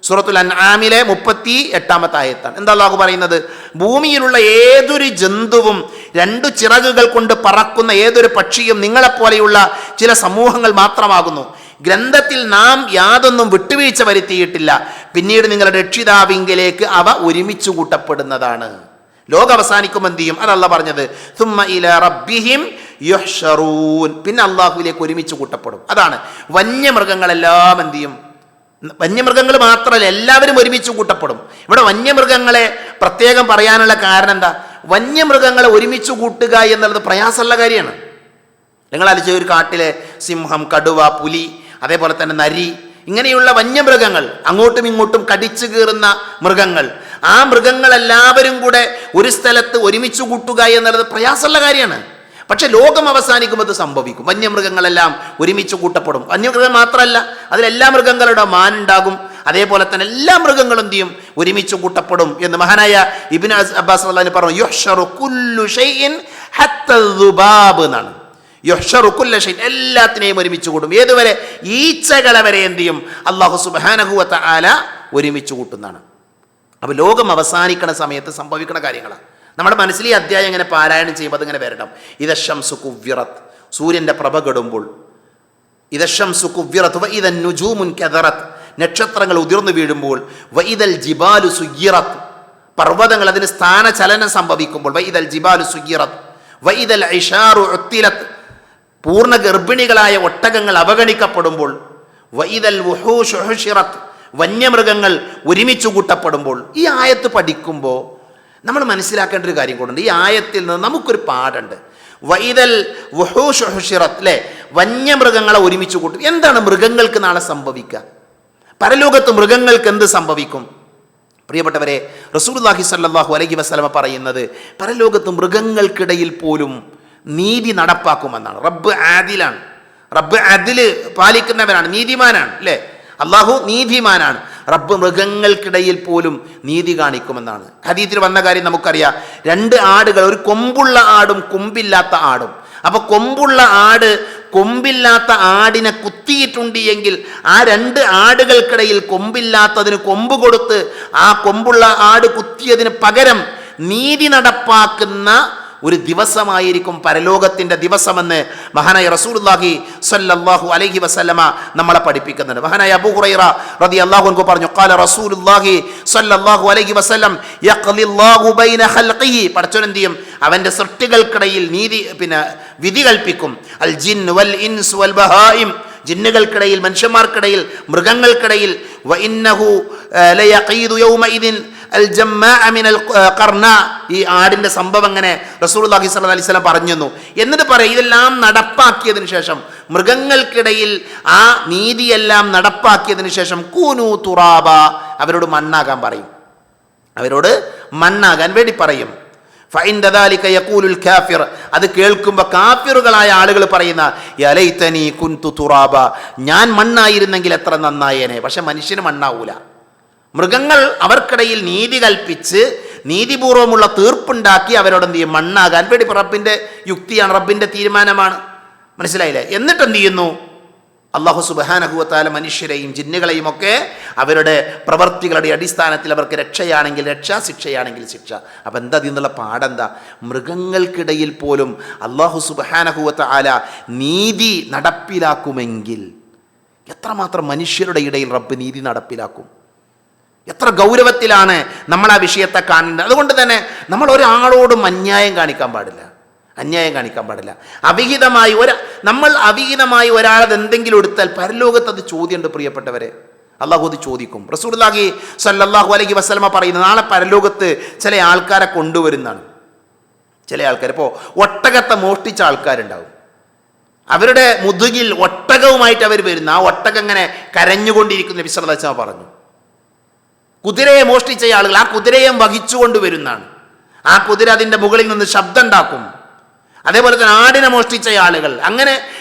സൂറത്തുൽ അൻആമിലെ 38-ാമത്തെ ആയത്താണ്. എന്താ അല്ലാഹു പറയുന്നത്? ഭൂമിയിലുള്ള ഏതൊരു ജന്തുവും, രണ്ടു ചിറകുകൾ കൊണ്ട് പറക്കുന്ന ഏതൊരു പക്ഷിയും നിങ്ങളെപ്പോലെയുള്ള ചില സമൂഹങ്ങൾ മാത്രമാകുന്നു. ഗ്രന്ഥത്തിൽ നാം യാതൊന്നും വിട്ടുവീഴ്ച വരുത്തിയിട്ടില്ല. പിന്നീട് നിങ്ങളുടെ രക്ഷിതാവിങ്കിലേക്ക് അവ ഒരുമിച്ച് കൂട്ടപ്പെടുന്നതാണ്. ലോകം അവസാനിക്കുമ്പോൾ എന്ത് ചെയ്യും? അതല്ല പറഞ്ഞത് സുമ്മ ഇലാ റബ്ബിഹിം യുഹ്ശറൂൻ, പിന്നെ അള്ളാഹുവിലേക്ക് ഒരുമിച്ച് കൂട്ടപ്പെടും. അതാണ് വന്യമൃഗങ്ങളെല്ലാം എന്ത് ചെയ്യും? വന്യമൃഗങ്ങൾ മാത്രമല്ല, എല്ലാവരും ഒരുമിച്ച് കൂട്ടപ്പെടും. ഇവിടെ വന്യമൃഗങ്ങളെ പ്രത്യേകം പറയാനുള്ള കാരണം എന്താ? വന്യമൃഗങ്ങളെ ഒരുമിച്ച് കൂട്ടുക എന്നുള്ളത് പ്രയാസമുള്ള കാര്യമാണ്. നിങ്ങൾ ആലോചിച്ച ഒരു കാട്ടിലെ സിംഹം, കടുവ, പുലി, അതേപോലെ തന്നെ നരി, ഇങ്ങനെയുള്ള വന്യമൃഗങ്ങൾ, അങ്ങോട്ടും ഇങ്ങോട്ടും കടിച്ചു കീറുന്ന മൃഗങ്ങൾ, ആ മൃഗങ്ങളെല്ലാവരും കൂടെ ഒരു സ്ഥലത്ത് ഒരുമിച്ച് കൂട്ടുക എന്നുള്ളത് പ്രയാസമുള്ള കാര്യമാണ്. പക്ഷെ ലോകം അവസാനിക്കുമ്പോൾ അത് സംഭവിക്കും. വന്യമൃഗങ്ങളെല്ലാം ഒരുമിച്ച് കൂട്ടപ്പെടും. വന്യമൃഗം മാത്രമല്ല, അതിലെല്ലാ മൃഗങ്ങളുടെ മാനുണ്ടാകും, അതേപോലെ തന്നെ എല്ലാ മൃഗങ്ങളും എന്ത് ചെയ്യും? ഒരുമിച്ച് കൂട്ടപ്പെടും എന്ന് മഹാനായ ഇബ്നു അബ്ബാസ് റളിയല്ലാഹു പറഞ്ഞു. യുഹ്ശറു കുല്ലു ഷൈഇൻ ഹത്ത ദുബാബ് എന്നാണ്. യുഹ്ശറു കുല്ലു ഷൈഇൻ, എല്ലാത്തിനെയും ഒരുമിച്ച് കൂട്ടും. ഏതുവരെ? ഈച്ചകളെ വരെ എന്ത് ചെയ്യും? അല്ലാഹു സുബ്ഹാനഹു വ തആല ഒരുമിച്ച് കൂട്ടുന്നതാണ്. അപ്പോൾ ലോകം അവസാനിക്കണ സമയത്ത് സംഭവിക്കുന്ന കാര്യങ്ങളാണ്. നമ്മുടെ മനസ്സിൽ ഈ അധ്യായം ഇങ്ങനെ പാരായണം ചെയ്യുമ്പോൾ അതിങ്ങനെ വരണം. ഇദ ശംസു കുവ്വിറത്ത്, സൂര്യൻ്റെ പ്രഭ കെടുമ്പോൾ. ഇദ ശംസു കുവ്വിറത്ത് വഇദ നുജൂമുൻ കദറത്ത്, നക്ഷത്രങ്ങൾ ഉതിർന്നു വീഴുമ്പോൾ. വഇദൽ ജിബാലു സുയ്യിറത്ത്, പർവ്വതങ്ങൾ അതിന് സ്ഥാനചലനം സംഭവിക്കുമ്പോൾ. വഇദൽ ജിബാലു സുയ്യിറത്ത് വഇദൽ ഇശാറു ഉത്തിലത്ത്, പൂർണ്ണ ഗർഭിണികളായ ഒട്ടകങ്ങൾ അവഗണിക്കപ്പെടുമ്പോൾ. വഇദൽ വുഹൂഷു ഹുശിറത്ത്, വന്യമൃഗങ്ങൾ ഒരുമിച്ച് കൂട്ടപ്പെടുമ്പോൾ. ഈ ആയത്ത് പഠിക്കുമ്പോൾ നമ്മൾ മനസ്സിലാക്കേണ്ട ഒരു കാര്യം കൊണ്ടുണ്ട്. ഈ ആയത്തിൽ നിന്ന് നമുക്കൊരു പാഠമുണ്ട്. വഇദൽ വുഹൂഷു ഹുശിറത്ത്, അല്ലേ? വന്യമൃഗങ്ങളെ ഒരുമിച്ച് കൂട്ടും. എന്താണ് മൃഗങ്ങൾക്ക് നാളെ സംഭവിക്കുക? പരലോകത്ത് മൃഗങ്ങൾക്ക് എന്ത് സംഭവിക്കും? പ്രിയപ്പെട്ടവരെ, റസൂലുള്ളാഹി സ്വല്ലല്ലാഹു അലൈഹി വസല്ലമ പറയുന്നത് പരലോകത്ത് മൃഗങ്ങൾക്കിടയിൽ പോലും നീതി നടപ്പാക്കുമെന്നാണ്. റബ്ബ് ആദിലാണ്. റബ്ബ് അദില് പാലിക്കുന്നവനാണ്, നീതിമാനാണ്, അല്ലേ? അള്ളാഹു നീതിമാനാണ്. റബ്ബ് മൃഗങ്ങൾക്കിടയിൽ പോലും നീതി കാണിക്കുമെന്നാണ്. ഹദീസിൽ വന്ന കാര്യം നമുക്കറിയാം. 2 ആടുകൾ, ഒരു കൊമ്പുള്ള ആടും കൊമ്പില്ലാത്ത ആടും. അപ്പോൾ കൊമ്പുള്ള ആട് കൊമ്പില്ലാത്ത ആടിനെ കുത്തിയിട്ടുണ്ട് എങ്കിൽ ആ 2 ആടുകൾക്കിടയിൽ കൊമ്പില്ലാത്തതിന് കൊമ്പ് കൊടുത്ത് ആ കൊമ്പുള്ള ആട് കുത്തിയതിന് പകരം നീതി നടപ്പാക്കുന്ന ഒരു ദിവസമായിരിക്കും പരലോകത്തിൻ്റെ ദിവസമെന്ന് മഹാനായ റസൂലുള്ളാഹി സ്വല്ലല്ലാഹു അലൈഹി വസല്ലമ നമ്മളെ പഠിപ്പിക്കുന്നുണ്ട്. മഹാനായ അബൂ ഹുറൈറ റളിയല്ലാഹു അൻഹു പറഞ്ഞു, ഖാല റസൂലുള്ളാഹി സ്വല്ലല്ലാഹു അലൈഹി വസല്ലം യഖ്ലില്ലാഹു ബൈന ഖൽഖിഹി, പടച്ചോൻ എന്ത് ചെയ്യും? അവൻ്റെ സൃഷ്ടികൾക്കിടയിൽ വിധി കൽപ്പിക്കും. അൽ ജിൻ വൽ ഇൻസ് വൽ ബഹായിം, ജിന്നുകൾക്കിടയിൽ, മനുഷ്യന്മാർക്കിടയിൽ, മൃഗങ്ങൾക്കിടയിൽ. വ ഇന്നഹു ലയഖീദു യൗമഇദിൻ അൽ ജമ്മാഅ മിനൽ ഖർന, ഈ ആടിൻ്റെ സംഭവം അങ്ങനെ റസൂലുള്ളാഹി സ്വല്ലല്ലാഹു അലൈഹി വസല്ലം പറഞ്ഞു. എന്നിട്ട് പറയും, ഇതെല്ലാം നടപ്പാക്കിയതിനു ശേഷം, മൃഗങ്ങൾക്കിടയിൽ ആ നീതിയെല്ലാം നടപ്പാക്കിയതിനു ശേഷം, കൂനു തുറാബ, അവരോട് മണ്ണാകാൻ പറയും. അവരോട് മണ്ണാകാൻ വേണ്ടി പറയും. ഫഇൻദ ദാലിക യഖൂലുൽ കാഫിർ, അത് കേൾക്കുമ്പോൾ കാഫിറുകളായ ആളുകൾ പറയുന്ന, യാ ലൈതനി കുൻതു തുറാബ, ഞാൻ മണ്ണായിരുന്നെങ്കിൽ എത്ര നന്നായേനെ. പക്ഷെ മനുഷ്യന് മണ്ണാവൂല. മൃഗങ്ങൾ അവർക്കിടയിൽ നീതി കൽപ്പിച്ച് നീതിപൂർവമുള്ള തീർപ്പുണ്ടാക്കി അവരോട് എന്ത് ചെയ്യും? മണ്ണാകാൻ വേണ്ടി. റബ്ബിൻ്റെ യുക്തിയാണ്, റബ്ബിൻ്റെ തീരുമാനമാണ്. മനസ്സിലായില്ലേ? എന്നിട്ട് എന്ത് ചെയ്യുന്നു? അല്ലാഹു സുബ്ഹാനഹു വ തആല മനുഷ്യരെയും ജിന്നുകളെയും ഒക്കെ അവരുടെ പ്രവർത്തികളുടെ അടിസ്ഥാനത്തിൽ അവർക്ക് രക്ഷയാണെങ്കിൽ രക്ഷ, ശിക്ഷയാണെങ്കിൽ ശിക്ഷ. അപ്പം എന്താ അതിൽ നിന്നുള്ള പാടെന്താ? മൃഗങ്ങൾക്കിടയിൽ പോലും അല്ലാഹു സുബ്ഹാനഹു വ തആല നീതി നടപ്പിലാക്കുമെങ്കിൽ എത്രമാത്രം മനുഷ്യരുടെ ഇടയിൽ റബ്ബ് നീതി നടപ്പിലാക്കും. എത്ര ഗൗരവത്തിലാണ് നമ്മൾ ആ വിഷയത്തെ കാണേണ്ടത്. അതുകൊണ്ട് തന്നെ നമ്മൾ ഒരാളോടും അന്യായം കാണിക്കാൻ പാടില്ല. നമ്മൾ അവിഹിതമായി ഒരാളത് എന്തെങ്കിലും എടുത്താൽ പരലോകത്ത് അത് ചോദ്യമുണ്ട്. പ്രിയപ്പെട്ടവരെ, അള്ളാഹു അത് ചോദിക്കും. റസൂലുള്ളാഹി സ്വല്ലല്ലാഹു അലൈഹി വസല്ലമ പറയുന്നത്, നാളെ പരലോകത്ത് ചില ആൾക്കാരെ കൊണ്ടുവരുന്നതാണ്. ചില ആൾക്കാർ, ഇപ്പോൾ ഒട്ടകത്തെ മോഷ്ടിച്ച ആൾക്കാരുണ്ടാവും. അവരുടെ മുതുകിൽ ഒട്ടകവുമായിട്ട് അവർ വരുന്ന, ആ ഒട്ടകം ഇങ്ങനെ കരഞ്ഞുകൊണ്ടിരിക്കുന്ന നബി സല്ലല്ലാഹു അലൈഹി വസല്ലം പറഞ്ഞു. കുതിരയെ മോഷ്ടിച്ച ആളുകൾ ആ കുതിരയെ വഹിച്ചുകൊണ്ട് വരുന്നതാണ്. ആ കുതിര അതിൻ്റെ മുകളിൽ നിന്ന് ശബ്ദം ഉണ്ടാക്കും. അതേപോലെ തന്നെ ആടിനെ മോഷ്ടിച്ച ആളുകൾ. അങ്ങനെ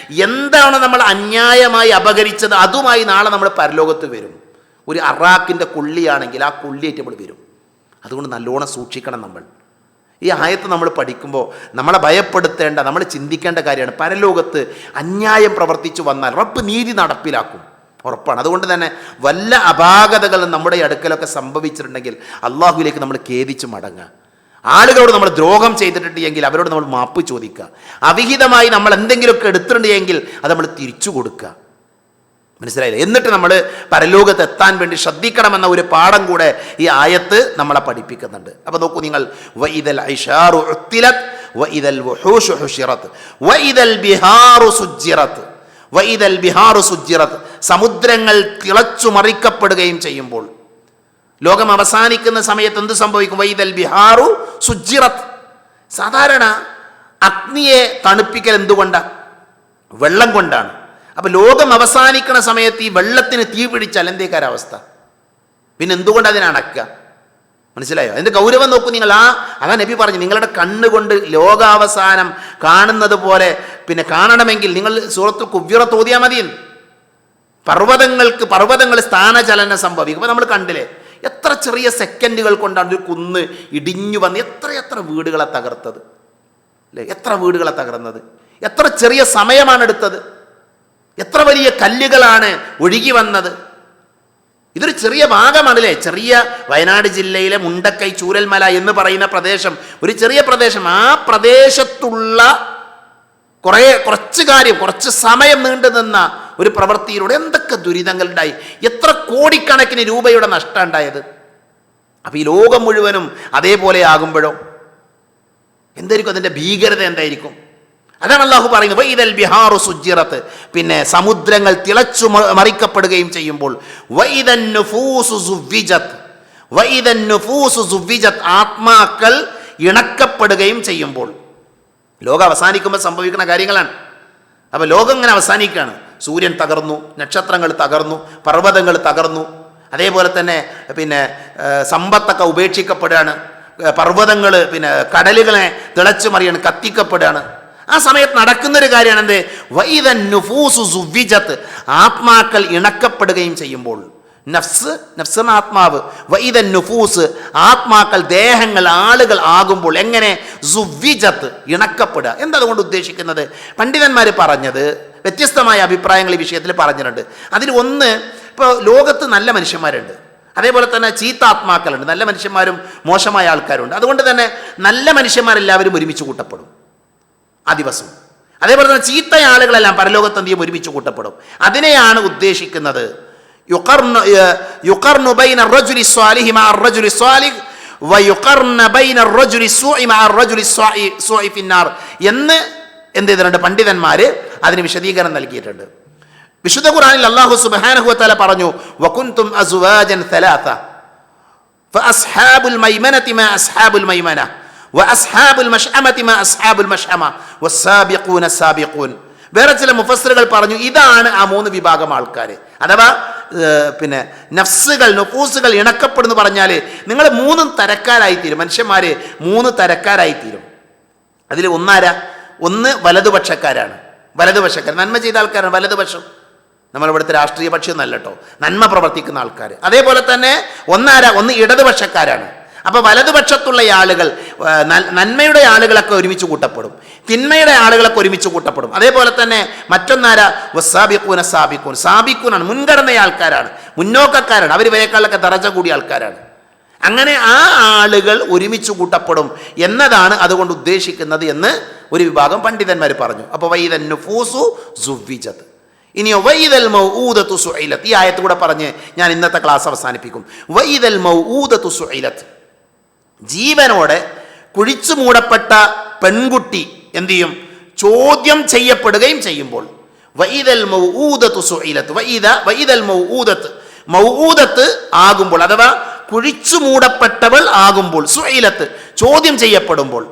എന്താണ് നമ്മൾ അന്യായമായി അപഹരിച്ചത്, അതുമായി നാളെ നമ്മൾ പരലോകത്ത് വരും. ഒരു അറാക്കിൻ്റെ കൊള്ളിയാണെങ്കിൽ ആ കൊള്ളിയായിട്ട് നമ്മൾ വരും. അതുകൊണ്ട് നല്ലോണം സൂക്ഷിക്കണം നമ്മൾ. ഈ ആയത്ത് നമ്മൾ പഠിക്കുമ്പോൾ നമ്മളെ ഭയപ്പെടുത്തേണ്ട, നമ്മൾ ചിന്തിക്കേണ്ട കാര്യമാണ്. പരലോകത്ത് അന്യായം പ്രവർത്തിച്ചു വന്നാൽ റബ്ബ് നീതി നടപ്പിലാക്കും, ഉറപ്പാണ്. അതുകൊണ്ട് തന്നെ വല്ല അപാകതകളും നമ്മുടെ അടുക്കലൊക്കെ സംഭവിച്ചിട്ടുണ്ടെങ്കിൽ അള്ളാഹുവിലേക്ക് നമ്മൾ ഖേദിച്ച് മടങ്ങുക. ആളുകളോട് നമ്മൾ ദ്രോഹം ചെയ്തിട്ടുണ്ട് എങ്കിൽ അവരോട് നമ്മൾ മാപ്പ് ചോദിക്കുക. അവിഹിതമായി നമ്മൾ എന്തെങ്കിലുമൊക്കെ എടുത്തിട്ടുണ്ട് എങ്കിൽ അത് നമ്മൾ തിരിച്ചു കൊടുക്കുക. മനസ്സിലായില്ലേ? എന്നിട്ട് നമ്മൾ പരലോകത്ത് എത്താൻ വേണ്ടി ശ്രദ്ധിക്കണമെന്ന ഒരു പാഠം കൂടെ ഈ ആയത്ത് നമ്മളെ പഠിപ്പിക്കുന്നുണ്ട്. അപ്പോൾ നോക്കൂ നിങ്ങൾ, വഇദൽ ഇശാറു ഉത്തിലത് വഇദൽ വുഹൂഷു ഹുശിറത് വഇദൽ ബിഹാറു സുജ്ജിറത് വഇദൽ ബിഹാറു സുജ്ജിറത്, സമുദ്രങ്ങൾ തിളച്ചു മറിക്കപ്പെടുകയും ചെയ്യുമ്പോൾ, ലോകം അവസാനിക്കുന്ന സമയത്ത് എന്ത് സംഭവിക്കും? വൈദൽ ബിഹാറു സുജ്ജിറത്ത്. സാധാരണ അഗ്നിയെ തണുപ്പിക്കൽ എന്തുകൊണ്ടാണ്? വെള്ളം കൊണ്ടാണ്. അപ്പം ലോകം അവസാനിക്കുന്ന സമയത്ത് ഈ വെള്ളത്തിന് തീ പിടിച്ചാൽ എന്തേക്കാരവസ്ഥ? പിന്നെ എന്തുകൊണ്ട് അതിനെ അണക്കുക? മനസ്സിലായോ? അതിൻ്റെ ഗൗരവം നോക്കൂ നിങ്ങൾ. അതാ നബി പറഞ്ഞു, നിങ്ങളുടെ കണ്ണുകൊണ്ട് ലോകാവസാനം കാണുന്നത് പോലെ പിന്നെ കാണണമെങ്കിൽ നിങ്ങൾ സൂറത്തുൽ കുവ്വിറത്ത് ഓതിയാൽ മതി. പർവ്വതങ്ങൾ സ്ഥാനചലനം സംഭവിക്കും. അപ്പോൾ നമ്മൾ കണ്ടില്ലേ, എത്ര ചെറിയ സെക്കൻഡുകൾ കൊണ്ടാണ് ഒരു കുന്ന് ഇടിഞ്ഞു വന്ന് എത്ര വീടുകളെ തകർത്തത് അല്ലേ? എത്ര വീടുകളെ തകർന്നത്, എത്ര ചെറിയ സമയമാണ് എടുത്തത്, എത്ര വലിയ കല്ലുകളാണ് ഒഴുകി വന്നത്. ഇതൊരു ചെറിയ ഭാഗമാണല്ലേ. ചെറിയ വയനാട് ജില്ലയിലെ മുണ്ടക്കൈ ചൂരൽമല എന്ന് പറയുന്ന പ്രദേശം ഒരു ചെറിയ പ്രദേശം. ആ പ്രദേശത്തുള്ള കുറച്ച് സമയം നീണ്ടു നിന്ന ഒരു പ്രവൃത്തിയിലൂടെ എന്തൊക്കെ ദുരിതങ്ങൾ ഉണ്ടായി, എത്ര കോടിക്കണക്കിന് രൂപയുടെ നഷ്ടം ഉണ്ടായത്. അപ്പോൾ ഈ ലോകം മുഴുവനും അതേപോലെ ആകുമ്പോഴോ എന്തായിരിക്കും അതിൻ്റെ ഭീകരത? എന്തായിരിക്കും? അതാണ് അള്ളാഹു പറയുന്നത്, വൈദൽ ബിഹാറു സുജ്ജിറത്ത്, പിന്നെ സമുദ്രങ്ങൾ തിളച്ചു മറിക്കപ്പെടുകയും ചെയ്യുമ്പോൾ, വൈദൻ നുഫൂസു സുവ്വിജത്ത്, വൈദൻ നുഫൂസു സുവ്വിജത്ത്, ആത്മാക്കൾ ഇണക്കപ്പെടുകയും ചെയ്യുമ്പോൾ. ലോകം അവസാനിക്കുമ്പോൾ സംഭവിക്കുന്ന കാര്യങ്ങളാണ്. അപ്പോൾ ലോകം ഇങ്ങനെ അവസാനിക്കുകയാണ്. സൂര്യൻ തകർന്നു, നക്ഷത്രങ്ങൾ തകർന്നു, പർവ്വതങ്ങൾ തകർന്നു, അതേപോലെ തന്നെ പിന്നെ സമ്പത്തൊക്കെ ഉപേക്ഷിക്കപ്പെടുകയാണ്, പർവ്വതങ്ങൾ പിന്നെ കടലുകളെ തിളച്ചു മറിയാണ്, കത്തിക്കപ്പെടുകയാണ്. ആ സമയത്ത് നടക്കുന്നൊരു കാര്യമാണ് എന്ത്? വൈദൻ നുഫൂസു സുവ്വിജത്ത്, ആത്മാക്കൾ ഇണക്കപ്പെടുകയും ചെയ്യുമ്പോൾ. നഫ്സ് ആത്മാവ്, വൈദൻ നുഫൂസ് ആത്മാക്കൾ, ദേഹങ്ങൾ, ആളുകൾ ആകുമ്പോൾ. എങ്ങനെ? സുവ്വിജത്ത്, ഇണക്കപ്പെടുക. എന്താതുകൊണ്ട് ഉദ്ദേശിക്കുന്നത്? പണ്ഡിതന്മാർ പറഞ്ഞത് വ്യത്യസ്തമായ അഭിപ്രായങ്ങൾ ഈ വിഷയത്തിൽ പറഞ്ഞിട്ടുണ്ട്. അതിൽ ഒന്ന്, ഇപ്പോൾ ലോകത്ത് നല്ല മനുഷ്യന്മാരുണ്ട്, അതേപോലെ തന്നെ ചീത്ത ആത്മാക്കളുണ്ട്, നല്ല മനുഷ്യന്മാരും മോശമായ ആൾക്കാരുണ്ട്. അതുകൊണ്ട് തന്നെ നല്ല മനുഷ്യന്മാരെല്ലാവരും ഒരുമിച്ച് കൂട്ടപ്പെടും ആ ദിവസം. അതേപോലെ തന്നെ ചീത്ത ആളുകളെല്ലാം പരലോകത്ത് എന്ത് ചെയ്യും? ഒരുമിച്ച് കൂട്ടപ്പെടും. അതിനെയാണ് ഉദ്ദേശിക്കുന്നത് യുഖർനു ബൈന റജുലി സ്വാലിഹി മഅ റജുലി സ്വാലിഹ് വയുഖർന ബൈന റജുലി സൂഇ മഅ റജുലി സൂഇ ഫിന്നാർ എന്ന് എന്ത് ചെയ്തിട്ടുണ്ട്? പണ്ഡിതന്മാർ അതിന് വിശദീകരണം നൽകിയിട്ടുണ്ട്. വിശുദ്ധ ഖുർആനിൽ അല്ലാഹു സുബ്ഹാനഹു വ തആല പറഞ്ഞു, വകുൻതും അസ്വാജൻ സലാസ ഫഅസ്ഹാബുൽ മൈമനതി മാ അസ്ഹാബുൽ മൈമന വഅസ്ഹാബുൽ മശ്അമതി മാ അസ്ഹാബുൽ മശ്അമ വസ്സാബിഖൂന സാബിഖൂൻ. വേറെ ചില മുഫസ്സിറുകൾ പറഞ്ഞു ഇതാണ് ആ മൂന്ന് വിഭാഗം ആൾക്കാർ. അഥവാ പിന്നെ നുഫൂസുകൾ ഇണക്കപ്പെടുന്നു പറഞ്ഞാൽ നിങ്ങൾ മൂന്ന് തരക്കാരായിത്തീരും, മനുഷ്യന്മാർ മൂന്ന് തരക്കാരായിത്തീരും. അതിൽ ഒന്ന് വലതുപക്ഷക്കാരാണ്. നന്മ ചെയ്ത ആൾക്കാരാണ് വലതുപക്ഷം. നമ്മളിവിടുത്തെ രാഷ്ട്രീയ പക്ഷം എന്നല്ല കേട്ടോ, നന്മ പ്രവർത്തിക്കുന്ന ആൾക്കാർ. അതേപോലെ തന്നെ ഒന്ന് ഇടതുപക്ഷക്കാരാണ്. അപ്പോൾ വലതുപക്ഷത്തുള്ള ആളുകൾ, നന്മയുടെ ആളുകളൊക്കെ ഒരുമിച്ച് കൂട്ടപ്പെടും, തിന്മയുടെ ആളുകളൊക്കെ ഒരുമിച്ച് കൂട്ടപ്പെടും. അതേപോലെ തന്നെ വസ്സാബിഖൂന സാബിഖൂനാണ്, മുൻഗണന ആൾക്കാരാണ്, മുന്നോക്കക്കാരാണ്, അവർ വേക്കാളൊക്കെ ദറജ കൂടിയ ആൾക്കാരാണ്. അങ്ങനെ ആ ആളുകൾ ഒരുമിച്ച് കൂട്ടപ്പെടും എന്നതാണ് അതുകൊണ്ട് ഉദ്ദേശിക്കുന്നത് എന്ന് ഒരു വിഭാഗം പണ്ഡിതന്മാർ പറഞ്ഞു. അപ്പോൾ വൈദൻ നുഫൂസു സുവ്വിജത്ത്. ഇനിയോ വൈദൽ മൗഊദതു സുഇലത്ത്. ഈ ആയത്ത് കൂടെ പറഞ്ഞ് ഞാൻ ഇന്നത്തെ ക്ലാസ് അവസാനിപ്പിക്കും. വൈദൽ മൗഊദതു സുഇലത്ത്, ജീവനോടെ കുഴിച്ചു മൂടപ്പെട്ട പെൺകുട്ടി എന്തു ചെയ്യും? ചോദ്യം ചെയ്യപ്പെടുകയും ചെയ്യുമ്പോൾ. വൈദൽ മൗഊദതു സുഇലത്ത്, വൈദൽ മൗഊദത്ത് ആകുമ്പോൾ, അഥവാ കുഴിച്ചു മൂടപ്പെട്ടവൾ ആകുമ്പോൾ, സുഇലത്ത് ചോദ്യം ചെയ്യപ്പെടുമ്പോൾ.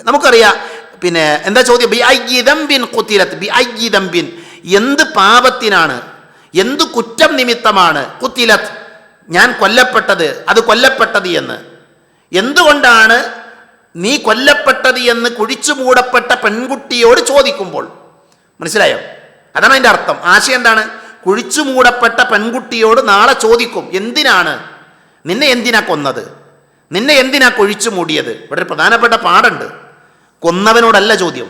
നമുക്കറിയാം പിന്നെ എന്താ ചോദ്യം? ബി അയ്യി ദംബിൻ ഖുതിലത്ത്, ബി അയ്യി ദംബിൻ, എന്ത് പാപത്തിനാണ്, എന്ത് കുറ്റം നിമിത്തമാണ്, ഖുതിലത്ത് ഞാൻ കൊല്ലപ്പെട്ടത്, അത് കൊല്ലപ്പെട്ടത് എന്ന്, എന്തുകൊണ്ടാണ് നീ കൊല്ലപ്പെട്ടത് എന്ന് കുഴിച്ചു മൂടപ്പെട്ട പെൺകുട്ടിയോട് ചോദിക്കുമ്പോൾ. മനസ്സിലായോ? അതാണ് അതിൻ്റെ അർത്ഥം. ആശയം എന്താണ്? കുഴിച്ചു മൂടപ്പെട്ട പെൺകുട്ടിയോട് നാളെ ചോദിക്കും, നിന്നെ എന്തിനാ കൊന്നത്, നിന്നെ എന്തിനാ കുഴിച്ചു മൂടിയത്. ഇവിടെ ഒരു പ്രധാനപ്പെട്ട പാഠമുണ്ട്. കൊന്നവനോടല്ല ചോദ്യം,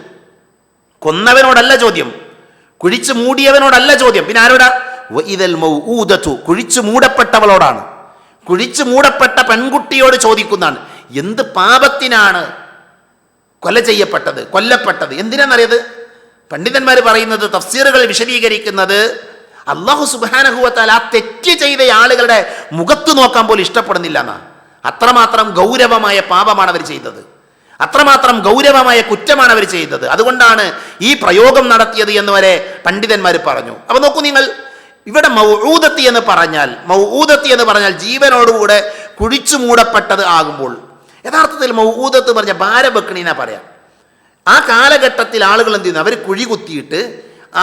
കുഴിച്ചു മൂടിയവനോടല്ല ചോദ്യം. പിന്നെ ആരോടാ? വഇദൽ മൗഊദതു, കുഴിച്ചു മൂടപ്പെട്ടവളോടാണ്. കുഴിച്ചു മൂടപ്പെട്ട പെൺകുട്ടിയോട് ചോദിക്കുന്നതാണ്, എന്ത് പാപത്തിനാണ് കൊല്ലപ്പെട്ടത്. എന്തിനാണെന്നറിയത്? പണ്ഡിതന്മാർ പറയുന്നത്, തഫ്സീറുകൾ വിശദീകരിക്കുന്നത്, അല്ലാഹു സുബ്ഹാനഹു വ തആല ആ തെറ്റ് ചെയ്ത ആളുകളുടെ മുഖത്ത് നോക്കാൻ പോലും ഇഷ്ടപ്പെടുന്നില്ല എന്നാണ്. അത്രമാത്രം ഗൗരവമായ പാപമാണ് അവർ ചെയ്തത്, അത്രമാത്രം ഗൗരവമായ കുറ്റമാണ് അവർ ചെയ്തത്. അതുകൊണ്ടാണ് ഈ പ്രയോഗം നടത്തിയത് എന്ന് വരെ പണ്ഡിതന്മാർ പറഞ്ഞു. അപ്പോൾ നോക്കൂ നിങ്ങൾ, ഇവിടെ മൗഊദത്തി എന്ന് പറഞ്ഞാൽ ജീവനോടുകൂടെ കുഴിച്ചു മൂടപ്പെട്ടത് ആകുമ്പോൾ. യഥാർത്ഥത്തിൽ മൗഊദത്ത് പറഞ്ഞാൽ ഭാരം വെക്കണീന്നാ പറയാം. ആ കാലഘട്ടത്തിൽ ആളുകൾ എന്ത് ചെയ്യുന്നു? അവർ കുഴി കുത്തിയിട്ട്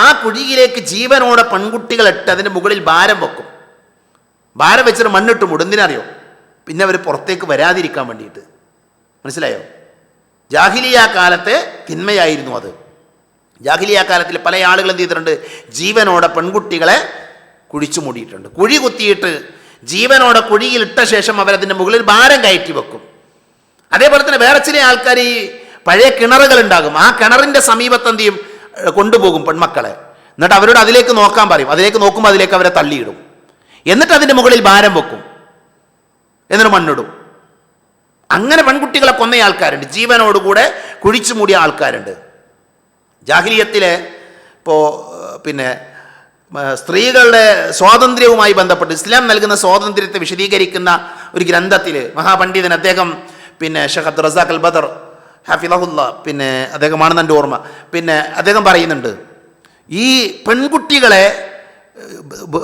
ആ കുഴിയിലേക്ക് ജീവനോടെ പെൺകുട്ടികൾ ഇട്ട് അതിൻ്റെ മുകളിൽ ഭാരം വെക്കും. ഭാരം വെച്ചിട്ട് മണ്ണിട്ട് മൂടും. എന്തിനറിയോ? പിന്നെ അവർ പുറത്തേക്ക് വരാതിരിക്കാൻ വേണ്ടിയിട്ട്. മനസ്സിലായോ? ജാഹിലിയ കാലത്തെ തിന്മയായിരുന്നു അത്. ജാഹിലിയ കാലത്തിൽ പല ആളുകൾ എന്ത് ചെയ്തിട്ടുണ്ട്? ജീവനോടെ പെൺകുട്ടികളെ കുഴിച്ചു മൂടിയിട്ടുണ്ട്. കുഴി കുത്തിയിട്ട് ജീവനോടെ കുഴിയിലിട്ട ശേഷം അവരതിൻ്റെ മുകളിൽ ഭാരം കയറ്റി വെക്കും. അതേപോലെ തന്നെ വേറെ ചില ആൾക്കാർ ഈ പഴയ കിണറുകൾ ഉണ്ടാകും, ആ കിണറിൻ്റെ സമീപത്ത് എന്ത് ചെയ്യും, കൊണ്ടുപോകും പെൺമക്കളെ. എന്നിട്ട് അവരോട് അതിലേക്ക് നോക്കാൻ പറയും. അതിലേക്ക് നോക്കുമ്പോൾ അതിലേക്ക് അവരെ തള്ളിയിടും. എന്നിട്ട് അതിൻ്റെ മുകളിൽ ഭാരം വെക്കും, എന്നിട്ട് മണ്ണിടും. അങ്ങനെ പെൺകുട്ടികളെ കൊന്ന ആൾക്കാരുണ്ട്, ജീവനോടുകൂടെ കുഴിച്ചു മൂടിയ ആൾക്കാരുണ്ട്. ജാഹിലിയത്തിലെ പിന്നെ സ്ത്രീകളുടെ സ്വാതന്ത്ര്യവുമായി ബന്ധപ്പെട്ട് ഇസ്ലാം നൽകുന്ന സ്വാതന്ത്ര്യത്തെ വിശദീകരിക്കുന്ന ഒരു ഗ്രന്ഥത്തിൽ മഹാപണ്ഡിതൻ അദ്ദേഹം ഷെയ്ഖ് അബ്ദുർ റസാഖ് അൽ ബദർ ഹഫിളഹുല്ല അദ്ദേഹമാണെന്ന് എൻ്റെ ഓർമ്മ. അദ്ദേഹം പറയുന്നുണ്ട്, ഈ പെൺകുട്ടികളെ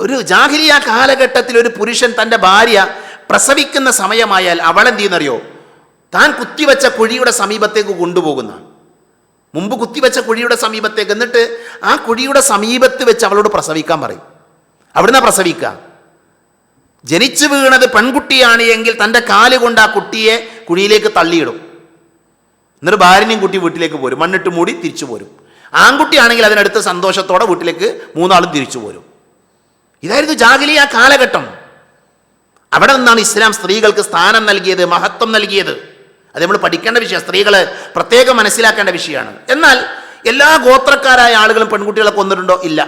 ഒരു ജാഹിലിയ കാലഘട്ടത്തിൽ ഒരു പുരുഷൻ തൻ്റെ ഭാര്യ പ്രസവിക്കുന്ന സമയമായാൽ അവളെന്ത് ചെയ്യുന്നറിയോ, താൻ കുത്തിവെച്ച കുഴിയുടെ സമീപത്തേക്ക് കൊണ്ടുപോകുന്ന, മുമ്പ് കുത്തിവെച്ച കുഴിയുടെ സമീപത്തേക്ക്, എന്നിട്ട് ആ കുഴിയുടെ സമീപത്ത് വെച്ച് അവളോട് പ്രസവിക്കാൻ പറയും. അവിടുന്ന് പ്രസവിക്കുക. ജനിച്ചു വീണത് പെൺകുട്ടിയാണ് എങ്കിൽ തൻ്റെ കാലുകൊണ്ട് ആ കുട്ടിയെ കുഴിയിലേക്ക് തള്ളിയിടും. എന്നിട്ട് ഭാര്യനെയും കുട്ടി വീട്ടിലേക്ക് പോരും, മണ്ണിട്ട് മൂടി തിരിച്ചു പോരും. ആൺകുട്ടിയാണെങ്കിൽ അതിനടുത്ത് സന്തോഷത്തോടെ വീട്ടിലേക്ക് മൂന്നാളും തിരിച്ചു പോരും. ഇതായിരുന്നു ജാഹിലിയ കാലഘട്ടം. അവിടെ നിന്നാണ് ഇസ്ലാം സ്ത്രീകൾക്ക് സ്ഥാനം നൽകിയത്, മഹത്വം നൽകിയത്. അത് നമ്മൾ പഠിക്കേണ്ട വിഷയം, സ്ത്രീകൾ പ്രത്യേകം മനസ്സിലാക്കേണ്ട വിഷയമാണ്. എന്നാൽ എല്ലാ ഗോത്രക്കാരായ ആളുകളും പെൺകുട്ടികളെ കൊന്നിട്ടുണ്ടോ? ഇല്ല.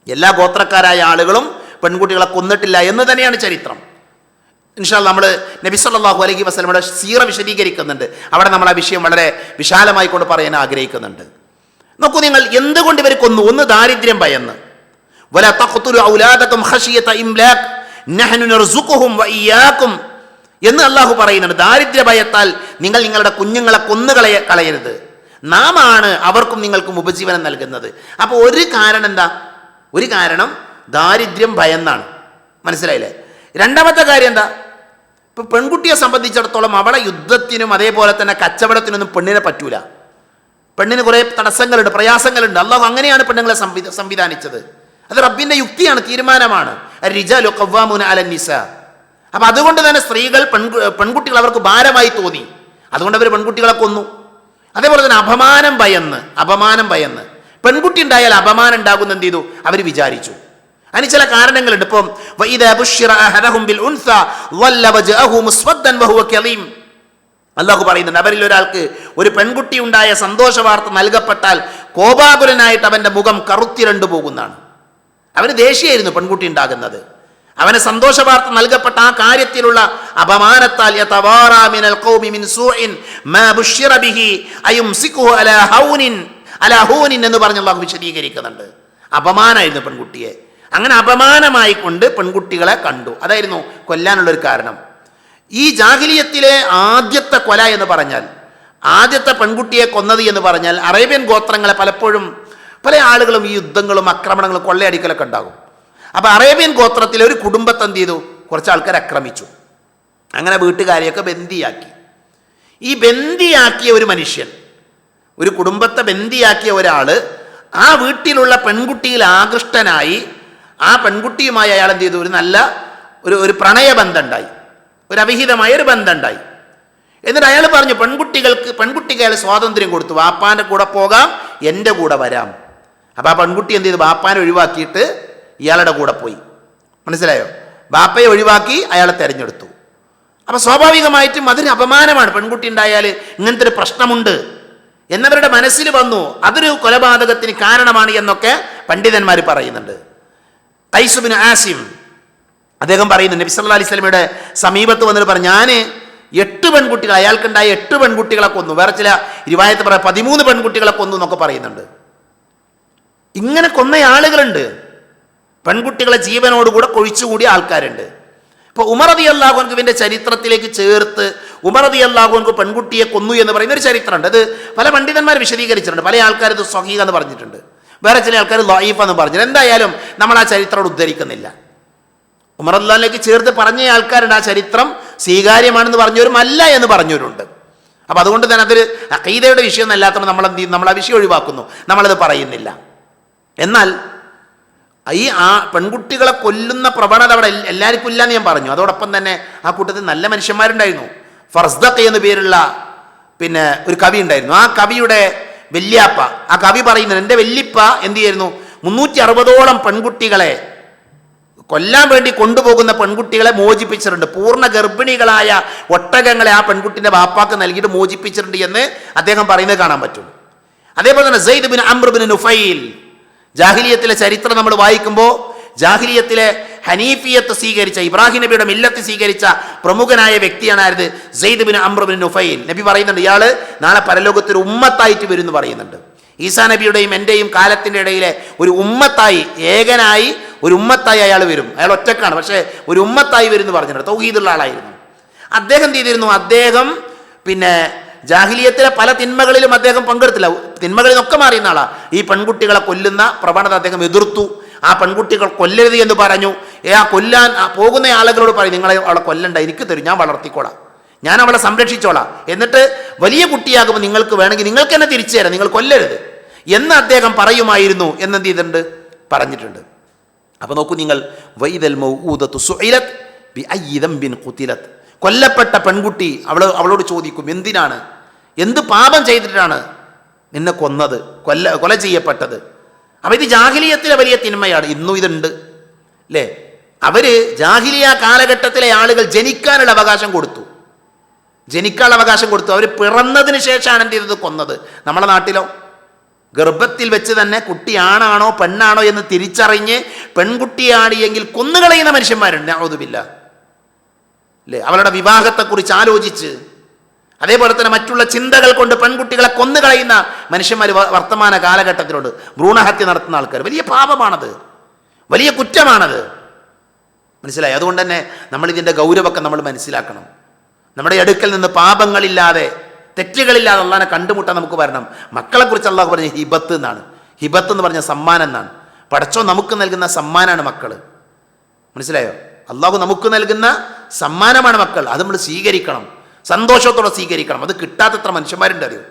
എല്ലാ ഗോത്രക്കാരായ ആളുകളും പെൺകുട്ടികളെ കൊന്നിട്ടില്ല എന്ന് തന്നെയാണ് ചരിത്രം. ഇൻഷാ അല്ലാഹ് നമ്മൾ നബി സല്ലല്ലാഹു അലൈഹി വസല്ലമയുടെ സീറ വിശദീകരിക്കുന്നുണ്ട്. അവിടെ നമ്മൾ ആ വിഷയം വളരെ വിശാലമായി കൊണ്ട് പറയാൻ ആഗ്രഹിക്കുന്നുണ്ട്. നോക്കൂ നിങ്ങൾ, എന്തുകൊണ്ട് ഇവർ കൊന്നു? ഒന്ന്, ദാരിദ്ര്യം ഭയന്ന്. വലാ തഖ്തുലു ഔലാദകും ഖശിയത ഇംലാക് നഹ്നു നർസുഖുഹും വഇയ്യാകും എന്ന് അല്ലാഹു പറയുന്നുണ്ട്. ദാരിദ്ര്യ ഭയത്താൽ നിങ്ങൾ നിങ്ങളുടെ കുഞ്ഞുങ്ങളെ കളയരുത്, നാം ആണ് അവർക്കും നിങ്ങൾക്കും ഉപജീവനം നൽകുന്നത്. അപ്പോൾ ഒരു കാരണം എന്താ? ഒരു കാരണം ദാരിദ്ര്യം ഭയന്നാണ്. മനസ്സിലായില്ലേ? രണ്ടാമത്തെ കാര്യം എന്താ? ഇപ്പൊ പെൺകുട്ടിയെ സംബന്ധിച്ചിടത്തോളം അവളെ യുദ്ധത്തിനും അതേപോലെ തന്നെ കച്ചവടത്തിനൊന്നും പെണ്ണിനെ പറ്റൂല. പെണ്ണിന് കുറേ തടസ്സങ്ങളുണ്ട്, പ്രയാസങ്ങളുണ്ട്. അല്ലാഹു അങ്ങനെയാണ് പെണ്ണുങ്ങളെ സംവിധാനിച്ചത്. അത് റബ്ബിന്റെ യുക്തിയാണ്, തീരുമാനമാണ്. റിജാലു ഖവ്വാമൂന അലൻ നിസാ. അപ്പൊ അതുകൊണ്ട് തന്നെ സ്ത്രീകൾ പെൺകുട്ടികൾ അവർക്ക് ഭാരമായി തോന്നി, അതുകൊണ്ട് അവർ പെൺകുട്ടികളെ കൊന്നു. അതേപോലെ തന്നെ അപമാനം ഭയന്ന് പെൺകുട്ടി ഉണ്ടായാൽ അപമാനം ഉണ്ടാകുന്ന എന്ത് ചെയ്തു? അവർ വിചാരിച്ചു. അതിന് ചില കാരണങ്ങളുണ്ട്. ഇപ്പം അല്ലാഹു പറയുന്നുണ്ട്, അവരിൽ ഒരാൾക്ക് ഒരു പെൺകുട്ടി ഉണ്ടായ സന്തോഷ വാർത്ത നൽകപ്പെട്ടാൽ കോപാകുലനായിട്ട് അവന്റെ മുഖം കറുത്തിരണ്ടു പോകുന്നതാണ്. അവന് ദേഷ്യമായിരുന്നു പെൺകുട്ടി ഉണ്ടാകുന്നത്. അവന് സന്തോഷ വാർത്ത നൽകപ്പെട്ട ആ കാര്യത്തിലുള്ള അപമാനത്താൽ എന്ന് പറഞ്ഞ് അല്ലാഹു വിശദീകരിക്കുന്നുണ്ട്. അപമാനമായിരുന്നു പെൺകുട്ടിയെ. അങ്ങനെ അപമാനമായി കൊണ്ട് പെൺകുട്ടികളെ കണ്ടു. അതായിരുന്നു കൊല്ലാനുള്ളൊരു കാരണം. ഈ ജാഹിലിയത്തിലെ ആദ്യത്തെ കൊല എന്ന് പറഞ്ഞാൽ, ആദ്യത്തെ പെൺകുട്ടിയെ കൊന്നത് എന്ന് പറഞ്ഞാൽ, അറേബ്യൻ ഗോത്രങ്ങളെ പലപ്പോഴും പല ആളുകളും ഈ യുദ്ധങ്ങളും ആക്രമണങ്ങളും കൊള്ളയടിക്കലൊക്കെ ഉണ്ടാകും. അപ്പോൾ അറേബ്യൻ ഗോത്രത്തിലെ ഒരു കുടുംബത്തെ എന്ത് ചെയ്തു? കുറച്ച് ആൾക്കാർ ആക്രമിച്ചു. അങ്ങനെ വീട്ടുകാരെയൊക്കെ ബന്ദിയാക്കി. ഈ ബന്ദിയാക്കിയ ഒരു മനുഷ്യൻ, ഒരു കുടുംബത്തെ ബന്ദിയാക്കിയ ഒരാൾ ആ വീട്ടിലുള്ള പെൺകുട്ടിയിൽ ആകൃഷ്ടനായി ആ പെൺകുട്ടിയുമായി അയാൾ എന്ത് ചെയ്തു? ഒരു നല്ല ഒരു പ്രണയബന്ധം ഉണ്ടായി, ഒരു അവിഹിതമായ ഒരു ബന്ധം ഉണ്ടായി. എന്നിട്ട് അയാൾ പറഞ്ഞു, പെൺകുട്ടിക്ക് അയാൾ സ്വാതന്ത്ര്യം കൊടുത്തു, വാപ്പാൻ്റെ കൂടെ പോകാം, എൻ്റെ കൂടെ വരാം. അപ്പോൾ ആ പെൺകുട്ടി എന്ത് ചെയ്തു? ബാപ്പാനെ ഒഴിവാക്കിയിട്ട് ഇയാളുടെ കൂടെ പോയി. മനസ്സിലായോ? ബാപ്പയെ ഒഴിവാക്കി അയാളെ തിരഞ്ഞെടുത്തു. അപ്പോൾ സ്വാഭാവികമായിട്ടും അതൊരു അപമാനമാണ്. പെൺകുട്ടി ഉണ്ടായാൽ ഇങ്ങനത്തെ ഒരു പ്രശ്നമുണ്ട് എന്നവരുടെ മനസ്സിൽ വന്നു. അതൊരു കൊലപാതകത്തിന് കാരണമാണ് എന്നൊക്കെ പണ്ഡിതന്മാർ പറയുന്നുണ്ട്. ഖൈസ് ബിൻ ആസിം അദ്ദേഹം പറയുന്നുണ്ട്, നബി സല്ലല്ലാഹു അലൈഹി വസല്ലമയുടെ സമീപത്ത് വന്നിട്ട് പറഞ്ഞു, ഞാൻ 8 പെൺകുട്ടികൾ, അയാൾക്കുണ്ടായ 8 പെൺകുട്ടികളെ കൊന്നു. വേറെ ചില റിവായത്ത് പറയാം 13 പെൺകുട്ടികളെ കൊന്നു എന്നൊക്കെ പറയുന്നുണ്ട്. ഇങ്ങനെ കൊന്ന ആളുകളുണ്ട്. പെൺകുട്ടികളെ ജീവനോടുകൂടെ കൊഴിച്ചുകൂടിയ ആൾക്കാരുണ്ട്. ഇപ്പോൾ ഉമർ റളിയല്ലാഹു അൻഹുവിൻ്റെ ചരിത്രത്തിലേക്ക് ചേർത്ത് ഉമർ റളിയല്ലാഹു അൻഹു പെൺകുട്ടിയെ കൊന്നു എന്ന് പറയുന്ന ഒരു ചരിത്രമുണ്ട്. അത് പല പണ്ഡിതന്മാർ വിശദീകരിച്ചിട്ടുണ്ട്. പല ആൾക്കാർ ഇത് സ്വഹീഹ് എന്ന് പറഞ്ഞിട്ടുണ്ട്, വേറെ ചില ആൾക്കാർ ലഈഫ് എന്ന് പറഞ്ഞിട്ടുണ്ട്. എന്തായാലും നമ്മൾ ആ ചരിത്രം ഉദ്ധരിക്കുന്നില്ല. ഉമർ റളിയല്ലാഹുവിലേക്ക് ചേർത്ത് പറഞ്ഞ ആൾക്കാരുണ്ട്, ആ ചരിത്രം സ്വീകാര്യമാണെന്ന് പറഞ്ഞവരും അല്ല എന്ന് പറഞ്ഞവരുണ്ട്. അപ്പോൾ അതുകൊണ്ട് തന്നെ അതൊരു അഖീദയുടെ വിഷയം അല്ലാത്തതുകൊണ്ട് നമ്മൾ എന്ത് ചെയ്യും? നമ്മൾ ആ വിഷയം ഒഴിവാക്കുന്നു, നമ്മളത് പറയുന്നില്ല. എന്നാൽ ആ പെൺകുട്ടികളെ കൊല്ലുന്ന പ്രവണത അവിടെ എല്ലാവർക്കും ഇല്ല എന്ന് ഞാൻ പറഞ്ഞു. അതോടൊപ്പം തന്നെ ആ കൂട്ടത്തിൽ നല്ല മനുഷ്യന്മാരുണ്ടായിരുന്നു. ഫർസ്ദഖ് എന്ന് പേരുള്ള ഒരു കവി ഉണ്ടായിരുന്നു. ആ കവിയുടെ വല്യാപ്പ, ആ കവി പറയുന്നത്, എൻ്റെ വല്യപ്പ എന്ത് ചെയ്യായിരുന്നു? 360ഓളം പെൺകുട്ടികളെ കൊല്ലാൻ വേണ്ടി കൊണ്ടുപോകുന്ന പെൺകുട്ടികളെ മോചിപ്പിച്ചിട്ടുണ്ട്. പൂർണ്ണ ഗർഭിണികളായ ഒട്ടകങ്ങളെ ആ പെൺകുട്ടിൻ്റെ ബാപ്പാക്ക് നൽകിയിട്ട് മോചിപ്പിച്ചിട്ടുണ്ട് എന്ന് അദ്ദേഹം പറയുന്നത് കാണാൻ പറ്റും. അതേപോലെ തന്നെ Zaid bin Amr bin Nufail, ജാഹിലിയത്തിലെ ചരിത്രം നമ്മൾ വായിക്കുമ്പോൾ ജാഹിലിയത്തിലെ ഹനീഫിയത്ത് സ്വീകരിച്ച, ഇബ്രാഹിം നബിയുടെ മില്ലത്ത് സ്വീകരിച്ച പ്രമുഖനായ വ്യക്തിയാണ് ആയത്? Zaid bin Amr bin Nufail. നബി പറയുന്നുണ്ട് ഇയാൾ നാളെ പരലോകത്തൊരു ഉമ്മത്തായിട്ട് വരും എന്ന് പറയുന്നുണ്ട്. ഈസാ നബിയുടെയും എൻ്റെയും കാലത്തിൻ്റെ ഇടയിലെ ഒരു ഉമ്മത്തായി, ഏകനായി ഒരു ഉമ്മത്തായി അയാൾ വരും. അയാൾ ഒറ്റക്കാണ്, പക്ഷേ ഒരു ഉമ്മത്തായി വരും എന്ന് പറഞ്ഞിട്ടുണ്ട്. തൗഹീദുള്ള ആളായിരുന്നു അദ്ദേഹം. എന്ത് ചെയ്തിരുന്നു? അദ്ദേഹം പിന്നെ ജാഹിലിയത്തിലെ പല തിന്മകളിലും അദ്ദേഹം പങ്കെടുത്തില്ല. തിന്മകളിൽ നിന്നൊക്കെ മാറിയുന്ന ആളാണ്. ഈ പെൺകുട്ടികളെ കൊല്ലുന്ന പ്രവണത അദ്ദേഹം എതിർത്തു. ആ പെൺകുട്ടികൾ കൊല്ലരുത് എന്ന് പറഞ്ഞു. ആ കൊല്ലാൻ പോകുന്ന ആളുകളോട് പറയും, നിങ്ങളെ അവളെ കൊല്ലണ്ട, എനിക്ക് തരും, ഞാൻ വളർത്തിക്കോളാം, ഞാൻ അവളെ സംരക്ഷിച്ചോളാം, എന്നിട്ട് വലിയ കുട്ടിയാകുമ്പോൾ നിങ്ങൾക്ക് വേണമെങ്കിൽ നിങ്ങൾക്ക് തന്നെ തിരിച്ചു തരാം, നിങ്ങൾ കൊല്ലരുത് എന്ന് അദ്ദേഹം പറയുമായിരുന്നു എന്നെന്ത് ചെയ്തിട്ടുണ്ട്? പറഞ്ഞിട്ടുണ്ട്. അപ്പോൾ നോക്കൂ നിങ്ങൾ, വൈദൽ മൗഊദതു സുഇലത് ബിഅയ്യി ദംബിൻ ഖുതിലത്, കൊല്ലപ്പെട്ട പെൺകുട്ടി അവളോട് ചോദിക്കും, എന്തിനാണ്, എന്ത് പാപം ചെയ്തിട്ടാണ് നിന്നെ കൊന്നത്, കൊല ചെയ്യപ്പെട്ടത്? അപ്പം ഇത് ജാഹിലിയത്തിലെ വലിയ തിന്മയാണ്. ഇന്നും ഇതുണ്ട് അല്ലേ? അവര് ജാഹിലിയ കാലഘട്ടത്തിലെ ആളുകൾ ജനിക്കാനുള്ള അവകാശം കൊടുത്തു. അവർ പിറന്നതിന് ശേഷമാണ് എന്ത് ചെയ്തത്? കൊന്നത്. നമ്മുടെ നാട്ടിലോ ഗർഭത്തിൽ വെച്ച് തന്നെ കുട്ടി ആണാണോ പെണ്ണാണോ എന്ന് തിരിച്ചറിഞ്ഞ് പെൺകുട്ടിയാണ് എങ്കിൽ കൊന്നുകളയുന്ന മനുഷ്യന്മാരുണ്ട്. നഊദുബില്ലാ അല്ലേ? അവരുടെ വിവാഹത്തെക്കുറിച്ച് ആലോചിച്ച്, അതേപോലെ തന്നെ മറ്റുള്ള ചിന്തകൾ കൊണ്ട് പെൺകുട്ടികളെ കൊന്നുകളയുന്ന മനുഷ്യന്മാർ വർത്തമാന കാലഘട്ടത്തിലുണ്ട്. ഭ്രൂണഹത്യ നടത്തുന്ന ആൾക്കാർ. വലിയ പാപമാണത്, വലിയ കുറ്റമാണത്. മനസ്സിലായി? അതുകൊണ്ട് തന്നെ നമ്മളിതിൻ്റെ ഗൗരവമൊക്കെ നമ്മൾ മനസ്സിലാക്കണം. നമ്മുടെ അടുക്കൽ നിന്ന് പാപങ്ങളില്ലാതെ, തെറ്റുകളില്ലാതെ അള്ളാഹിനെ കണ്ടുമുട്ടാൻ നമുക്ക് വരണം. മക്കളെക്കുറിച്ച് അള്ളാഹു പറഞ്ഞ ഹിബത്ത് എന്നാണ്. ഹിബത്ത് എന്ന് പറഞ്ഞ സമ്മാനം എന്നാണ്. പടച്ചോൻ നമുക്ക് നൽകുന്ന സമ്മാനമാണ് മക്കൾ. മനസ്സിലായോ? അള്ളാഹു നമുക്ക് നൽകുന്ന സമ്മാനമാണ് മക്കൾ. അത് നമ്മൾ സ്വീകരിക്കണം, സന്തോഷത്തോടെ സ്വീകരിക്കണം. അത് കിട്ടാത്തത്ര മനുഷ്യന്മാരുണ്ട്. അറിയോ?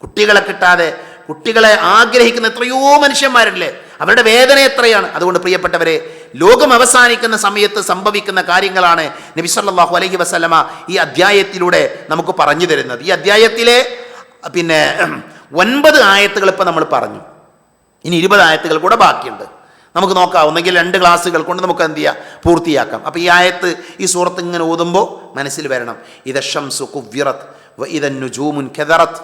കുട്ടികളെ കിട്ടാതെ കുട്ടികളെ ആഗ്രഹിക്കുന്ന എത്രയോ മനുഷ്യന്മാരല്ലേ? അവരുടെ വേദന എത്രയാണ്. അതുകൊണ്ട് പ്രിയപ്പെട്ടവരെ, ലോകം അവസാനിക്കുന്ന സമയത്ത് സംഭവിക്കുന്ന കാര്യങ്ങളാണ് നബി സല്ലല്ലാഹു അലൈഹി വസല്ലമ ഈ അധ്യായത്തിലൂടെ നമുക്ക് പറഞ്ഞു തരുന്നത്. ഈ അധ്യായത്തിലെ 9 ആയത്തുകൾ ഇപ്പം നമ്മൾ പറഞ്ഞു. ഇനി 20 ആയത്തുകൾ കൂടെ ബാക്കിയുണ്ട്. നമുക്ക് നോക്കാം. ഒന്നെങ്കിൽ 2 ക്ലാസ്സുകൾ കൊണ്ട് നമുക്ക് എന്ത് ചെയ്യാം? പൂർത്തിയാക്കാം. അപ്പോൾ ഈ ആയത്ത്, ഈ സൂറത്ത് ഇങ്ങനെ ഓതുമ്പോൾ മനസ്സിൽ വരണം. ഇദ ശംസു കുവ്വിറത് വഇദ നുജൂമു കദറത്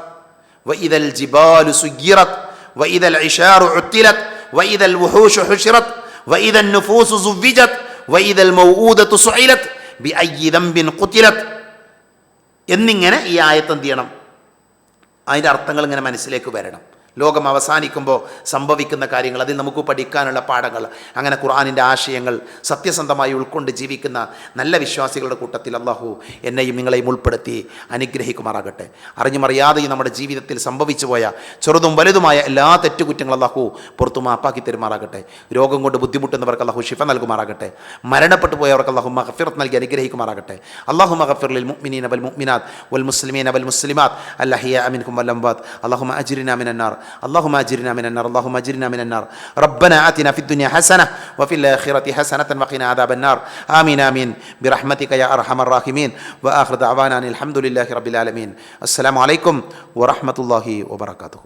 വഇദൽ ജിബാലു സുയ്യിറത് വഇദൽ ഇശാറു ഉത്തിലത് വഇദൽ വുഹൂഷു ഹുശിറത് വഇദൻ നുഫൂസു സുവ്വിജത് വഇദൽ മൗഊദതു സുഇലത് ബിഅയ്യി ദംബിൻ ഖുതിലത് എന്നിങ്ങനെ ഈ ആയത്ത് എന്ത് ചെയ്യണം? അതിൻ്റെ അർത്ഥങ്ങൾ ഇങ്ങനെ മനസ്സിലേക്ക് വരണം. ലോകം അവസാനിക്കുമ്പോൾ സംഭവിക്കുന്ന കാര്യങ്ങൾ, അതിൽ നമുക്ക് പഠിക്കാനുള്ള പാഠങ്ങൾ, അങ്ങനെ ഖുർആനിൻ്റെ ആശയങ്ങൾ സത്യസന്ധമായി ഉൾക്കൊണ്ട് ജീവിക്കുന്ന നല്ല വിശ്വാസികളുടെ കൂട്ടത്തിൽ അള്ളാഹു എന്നെയും നിങ്ങളെയും ഉൾപ്പെടുത്തി അനുഗ്രഹിക്കുമാറാകട്ടെ. അറിഞ്ഞുമറിയാതെയും നമ്മുടെ ജീവിതത്തിൽ സംഭവിച്ചു പോയ ചെറുതും വലുതുമായ എല്ലാ തെറ്റുകുറ്റങ്ങളും അള്ളാഹു പുറത്തു മാപ്പാക്കി തരുമാറാകട്ടെ. രോഗം കൊണ്ട് ബുദ്ധിമുട്ടുന്നവർക്ക് അള്ളാഹു ശിഫ നൽകുമാറാകട്ടെ. മരണപ്പെട്ടു പോയവർക്ക് അള്ളാഹു മഗ്ഫിറത്ത് നൽകി അനുഗ്രഹിക്കുമാറാകട്ടെ. അള്ളാഹു മഗ്ഫിർ ലിൽ മുഅ്മിനീന വൽ മുഅ്മിനാത്ത് വൽ മുസ്ലിമീന വൽ മുസ്ലിമാത്ത് അൽ അഹ്യാഅ മിൻഹും വൽ അംവാത്ത്. അല്ലാഹുമ്മ അജ്രിനാ മിനൻ നാർ. اللهم أجرنا من النار. اللهم أجرنا من النار. ربنا آتنا في الدنيا حسنة وفي الآخرة حسنة وقنا عذاب النار. آمين آمين برحمتك يا أرحم الراحمين. وآخر دعوانا الحمد لله رب العالمين. السلام عليكم ورحمة الله وبركاته.